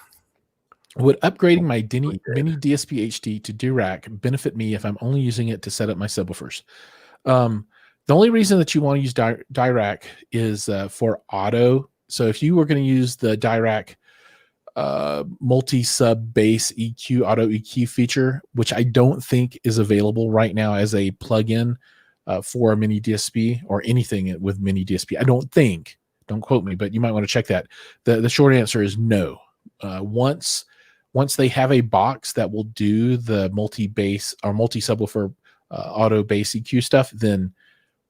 [SPEAKER 2] Would upgrading my Mini DSP HD to Dirac benefit me if I'm only using it to set up my subwoofers? The only reason that you want to use Dirac is for auto. So if you were going to use the Dirac multi-sub bass EQ auto EQ feature, which I don't think is available right now as a plugin for a Mini DSP or anything with Mini DSP, I don't think. Don't quote me, but you might want to check that. The short answer is no. Once they have a box that will do the multi-bass or multi-subwoofer auto bass EQ stuff, then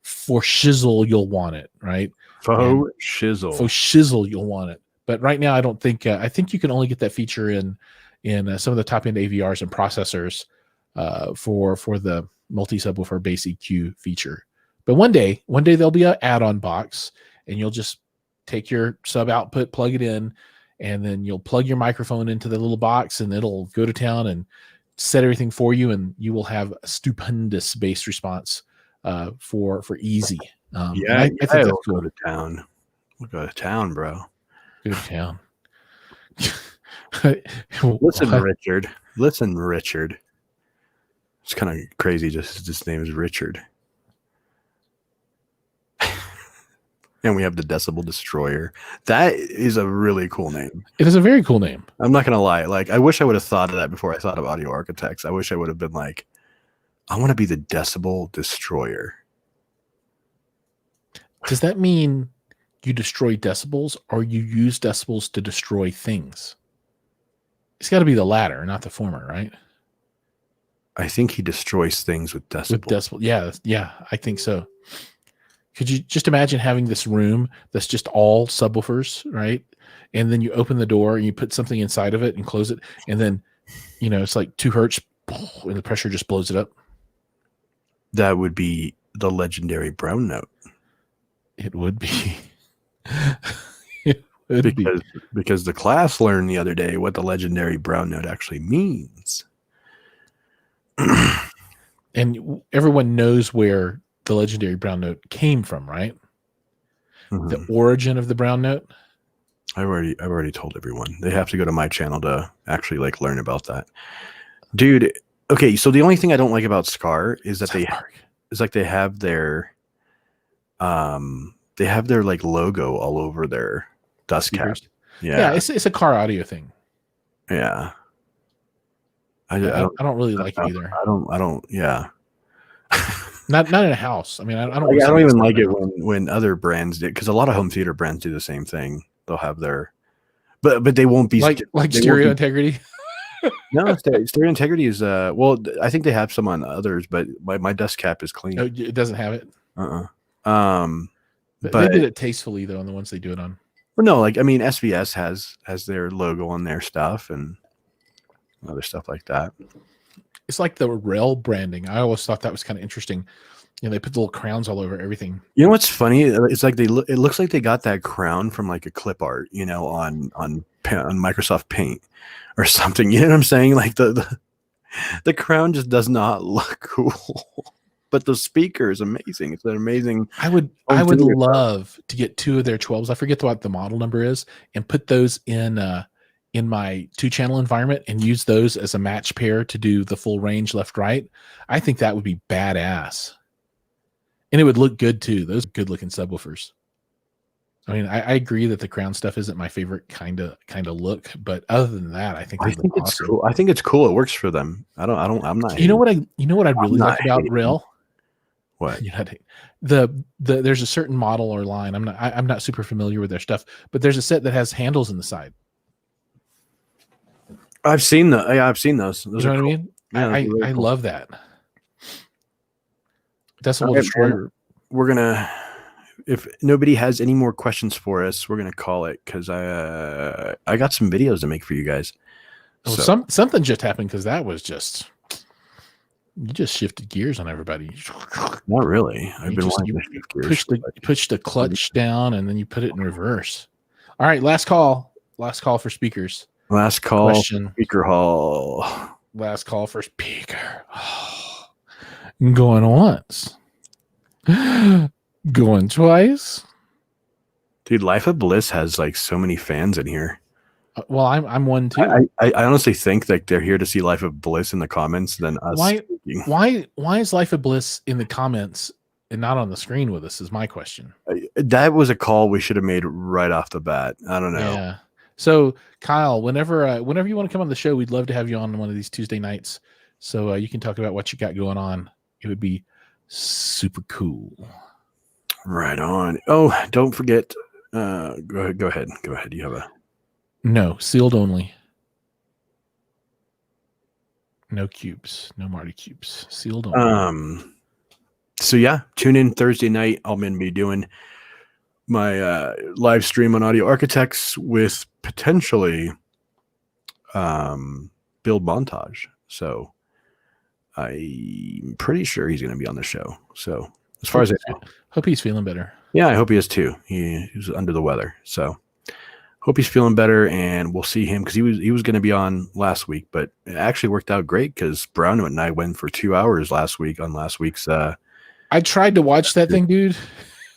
[SPEAKER 2] for shizzle you'll want it, right?
[SPEAKER 1] For shizzle
[SPEAKER 2] you'll want it. But right now I don't think I think you can only get that feature in some of the top end AVRs and processors for the multi-subwoofer bass EQ feature. But one day there'll be an add-on box, and you'll just take your sub output, plug it in, and then you'll plug your microphone into the little box, and it'll go to town and set everything for you, and you will have a stupendous bass response for easy.
[SPEAKER 1] Yeah, I think that's cool. Go to town. We'll go to town, bro.
[SPEAKER 2] Go to town.
[SPEAKER 1] Listen, Richard. It's kind of crazy. Just his name is Richard. And we have the Decibel Destroyer. That is a really cool name.
[SPEAKER 2] It is a very cool name.
[SPEAKER 1] I'm not gonna lie. Like, I wish I would have thought of that before I thought of Audio Architects. I wish I would have been like, I want to be the Decibel Destroyer.
[SPEAKER 2] Does that mean you destroy decibels, or you use decibels to destroy things? It's got to be the latter, not the former, right?
[SPEAKER 1] I think he destroys things with decibels.
[SPEAKER 2] Yeah, I think so. Could you just imagine having this room that's just all subwoofers, right? And then you open the door and you put something inside of it and close it, and then it's like 2 hertz, and the pressure just blows it up.
[SPEAKER 1] That would be the legendary Brown Note.
[SPEAKER 2] It would be.
[SPEAKER 1] Because the class learned the other day what the legendary Brown Note actually means.
[SPEAKER 2] And everyone knows where the legendary Brown Note came from, right? the origin of the brown note?
[SPEAKER 1] I've already told everyone. They have to go to my channel to actually like learn about that. Dude, okay, so the only thing I don't like about Scar is that they have their like logo all over their dust cap.
[SPEAKER 2] Yeah, it's a car audio thing.
[SPEAKER 1] Yeah.
[SPEAKER 2] I don't really like it either.
[SPEAKER 1] I don't yeah.
[SPEAKER 2] Not in a house. I mean, I don't
[SPEAKER 1] even like it when other brands did, because a lot of home theater brands do the same thing. They'll have their but they won't be
[SPEAKER 2] like Stereo Integrity.
[SPEAKER 1] No, Stereo Integrity is well, I think they have some on others, but my dust cap is clean.
[SPEAKER 2] Oh, it doesn't have it.
[SPEAKER 1] But
[SPEAKER 2] they did it tastefully though on the ones they do it on.
[SPEAKER 1] Well, no, like I mean, SVS has their logo on their stuff and other stuff like that.
[SPEAKER 2] It's like the rail branding. I always thought that was kind of interesting. You know, they put the little crowns all over everything.
[SPEAKER 1] You know what's funny? It's like it looks like they got that crown from like a clip art, you know, on Microsoft Paint or something. You know what I'm saying? Like the crown just does not look cool. But the speaker is amazing. It's an amazing.
[SPEAKER 2] I would love to get 2 of their 12s. I forget what the model number is, and put those in my 2-channel environment and use those as a match pair to do the full range left right. I think that would be badass, and it would look good too. Those good looking subwoofers. I mean, I agree that the crown stuff isn't my favorite kind of look, but other than that, I think
[SPEAKER 1] it's awesome. Cool. I think it's cool. It works for them. I'm not.
[SPEAKER 2] You know what I really like about Rail?
[SPEAKER 1] What?
[SPEAKER 2] Yeah, there's a certain model or line. I'm not super familiar with their stuff, but there's a set that has handles in the side.
[SPEAKER 1] I've seen those. Those
[SPEAKER 2] you know what I mean? Yeah, I cool. Love that. Decibel Destroyer.
[SPEAKER 1] We're gonna, if nobody has any more questions for us, we're gonna call it, because I got some videos to make for you guys.
[SPEAKER 2] So. Something just happened, because that was just. You just shifted gears on everybody.
[SPEAKER 1] Not really. I've been wanting to shift gears.
[SPEAKER 2] Push the clutch down, and then you put it in reverse. All right, last call. Last call for speakers.
[SPEAKER 1] Last call. Question. Speaker hall.
[SPEAKER 2] Last call for speaker. Oh. Going once. Going twice.
[SPEAKER 1] Dude, Life of Bliss has like so many fans in here.
[SPEAKER 2] Well, I'm one too.
[SPEAKER 1] I honestly think that they're here to see Life of Bliss in the comments than us.
[SPEAKER 2] Why is Life of Bliss in the comments and not on the screen with us is my question.
[SPEAKER 1] That was a call we should have made right off the bat. I don't know.
[SPEAKER 2] Yeah. So Kyle, whenever you want to come on the show, we'd love to have you on one of these Tuesday nights. So you can talk about what you got going on. It would be super cool.
[SPEAKER 1] Right on. Oh, don't forget. Go ahead. You have a.
[SPEAKER 2] No, sealed only. No cubes. No Marty cubes. Sealed only.
[SPEAKER 1] So yeah, tune in Thursday night. I'm going to be doing my live stream on Audio Architects with potentially Build Montage. So I'm pretty sure he's going to be on the show. So as far as I know,
[SPEAKER 2] hope he's feeling better.
[SPEAKER 1] Yeah, I hope he is too. He was under the weather. So hope he's feeling better, and we'll see him, because he was going to be on last week, but it actually worked out great because Brown and I went for 2 hours last week on last week's.
[SPEAKER 2] I tried to watch that thing, dude.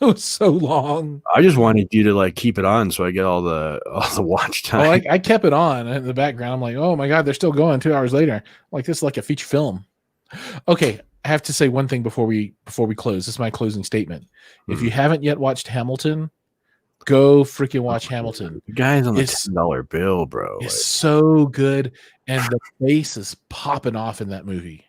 [SPEAKER 2] It was so long.
[SPEAKER 1] I just wanted you to like keep it on so I get all the watch time.
[SPEAKER 2] Oh, I kept it on in the background. I'm like, oh my god, they're still going 2 hours later. Like, this is like a feature film. Okay, I have to say one thing before we close. This is my closing statement. If you haven't yet watched Hamilton, go freaking watch Hamilton.
[SPEAKER 1] The guy's on the $10 bill, bro.
[SPEAKER 2] It's so good, and the bass is popping off in that movie.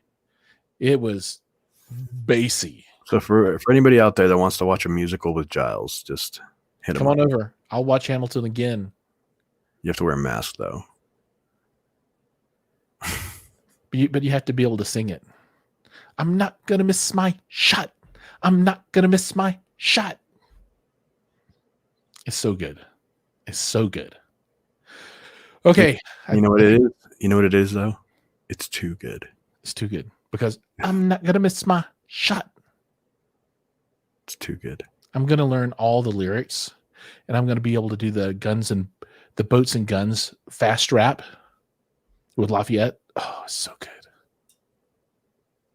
[SPEAKER 2] It was bassy.
[SPEAKER 1] So for anybody out there that wants to watch a musical with Giles, just hit him.
[SPEAKER 2] Come on over. I'll watch Hamilton again.
[SPEAKER 1] You have to wear a mask though.
[SPEAKER 2] But you have to be able to sing it. I'm not gonna miss my shot. I'm not gonna miss my shot. It's so good. It's so good. Okay.
[SPEAKER 1] You know what it is? You know what it is though? It's too good.
[SPEAKER 2] It's too good, because I'm not gonna miss my shot.
[SPEAKER 1] It's too good.
[SPEAKER 2] I'm gonna learn all the lyrics, and I'm gonna be able to do the boats and guns fast rap with Lafayette. Oh, it's so good.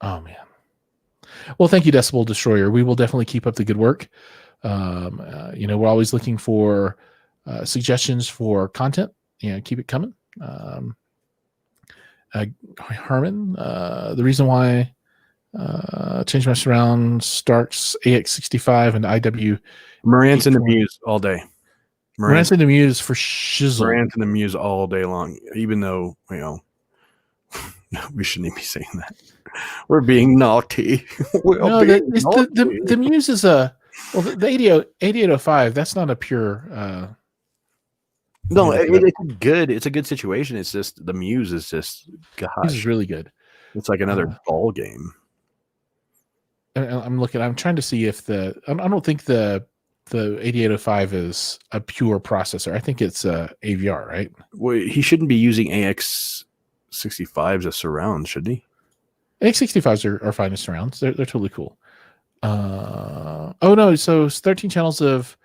[SPEAKER 2] Oh man. Well, thank you, Decibel Destroyer. We will definitely keep up the good work. We're always looking for suggestions for content. Keep it coming. Herman, the reason why Change My Surround starts AX65 and IW.
[SPEAKER 1] Marantz and the Muse all day.
[SPEAKER 2] Marantz and the Muse for shizzle.
[SPEAKER 1] Marantz and the Muse all day long, even though, we shouldn't even be saying that. We're being naughty.
[SPEAKER 2] The Muse is the 8805. That's not a pure.
[SPEAKER 1] No, it's good. It's a good situation. It's just the Muse is just, gosh,
[SPEAKER 2] Muse is really good.
[SPEAKER 1] It's like another ball game.
[SPEAKER 2] I'm trying to see if I don't think the 8805 is a pure processor. I think it's AVR, right?
[SPEAKER 1] Well, he shouldn't be using AX65s as surround, should he?
[SPEAKER 2] AX65s are fine as surrounds. They're totally cool. So it's 13 channels of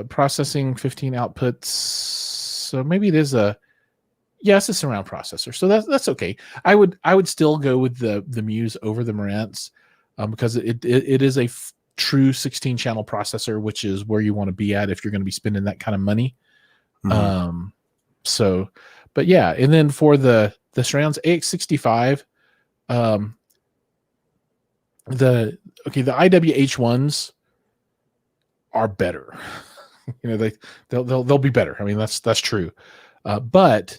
[SPEAKER 2] processing, 15 outputs. So maybe it is it's a surround processor. So that's okay. I would still go with the Muse over the Marantz because it is a true 16 channel processor, which is where you want to be at if you're going to be spending that kind of money. Mm-hmm. But yeah, and then for the surrounds, AX65, the IWH1s are better. They'll be better. I mean, that's true. But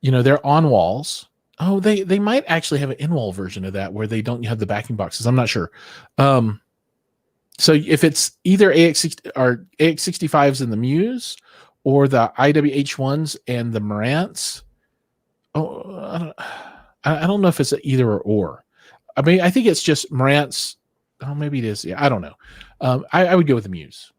[SPEAKER 2] they're on walls. Oh, they might actually have an in-wall version of that where they don't have the backing boxes. I'm not sure. So if it's either AX65s and the Muse or the IWH1s and the Marantz, I don't know if it's either or. I mean, I think it's just Marantz. Oh, maybe it is. Yeah, I don't know. I would go with the Muse.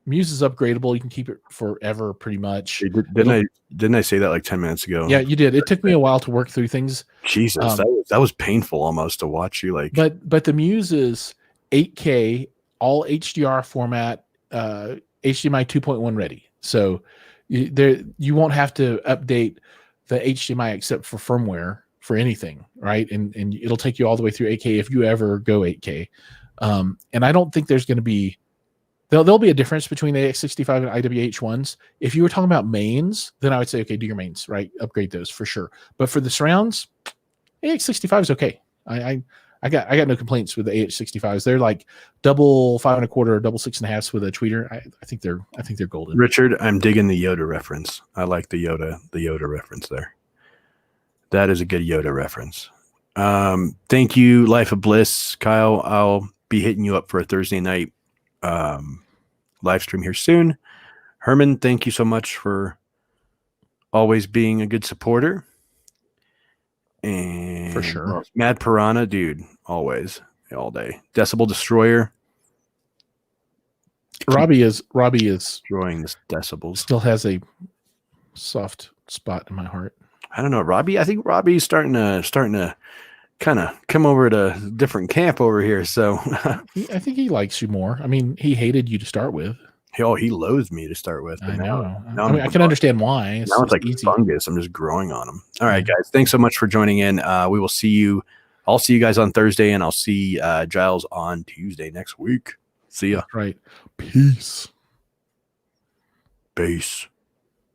[SPEAKER 2] Muse is upgradable. You can keep it forever, pretty much.
[SPEAKER 1] Didn't I say that like 10 minutes ago?
[SPEAKER 2] Yeah, you did. It took me a while to work through things.
[SPEAKER 1] Jesus, that was painful almost to watch you like.
[SPEAKER 2] But the Muse is 8K, all HDR format, HDMI 2.1 ready. So you won't have to update the HDMI except for firmware for anything, right? And it'll take you all the way through 8K if you ever go 8K. And I don't think there's going to be. There'll be a difference between the AX65 and IWH1s. If you were talking about mains, then I would say, okay, do your mains, right? Upgrade those for sure. But for the surrounds, AX65 is okay. I got no complaints with the AH65s. They're like double 5 1/4, double 6 1/2 with a tweeter. I think they're golden.
[SPEAKER 1] Richard, I'm digging the Yoda reference. I like the Yoda reference there. That is a good Yoda reference. Thank you, Life of Bliss, Kyle. I'll be hitting you up for a Thursday night live stream here soon. Herman, thank you so much for always being a good supporter. And
[SPEAKER 2] for sure,
[SPEAKER 1] Mad Piranha, dude, always, all day. Decibel Destroyer.
[SPEAKER 2] Robbie is
[SPEAKER 1] destroying this decibels.
[SPEAKER 2] Still has a soft spot in my heart.
[SPEAKER 1] I don't know, Robbie. I think Robbie's starting to kind of come over to a different camp over here. So
[SPEAKER 2] I think he likes you more. I mean, he hated you to start with.
[SPEAKER 1] He loathes me to start with.
[SPEAKER 2] I know. I can understand why.
[SPEAKER 1] Now it's like easy. Fungus. I'm just growing on him. All right, guys. Thanks so much for joining in. We will see you. I'll see you guys on Thursday, and I'll see Giles on Tuesday next week. See ya.
[SPEAKER 2] Right. Peace.
[SPEAKER 1] Peace.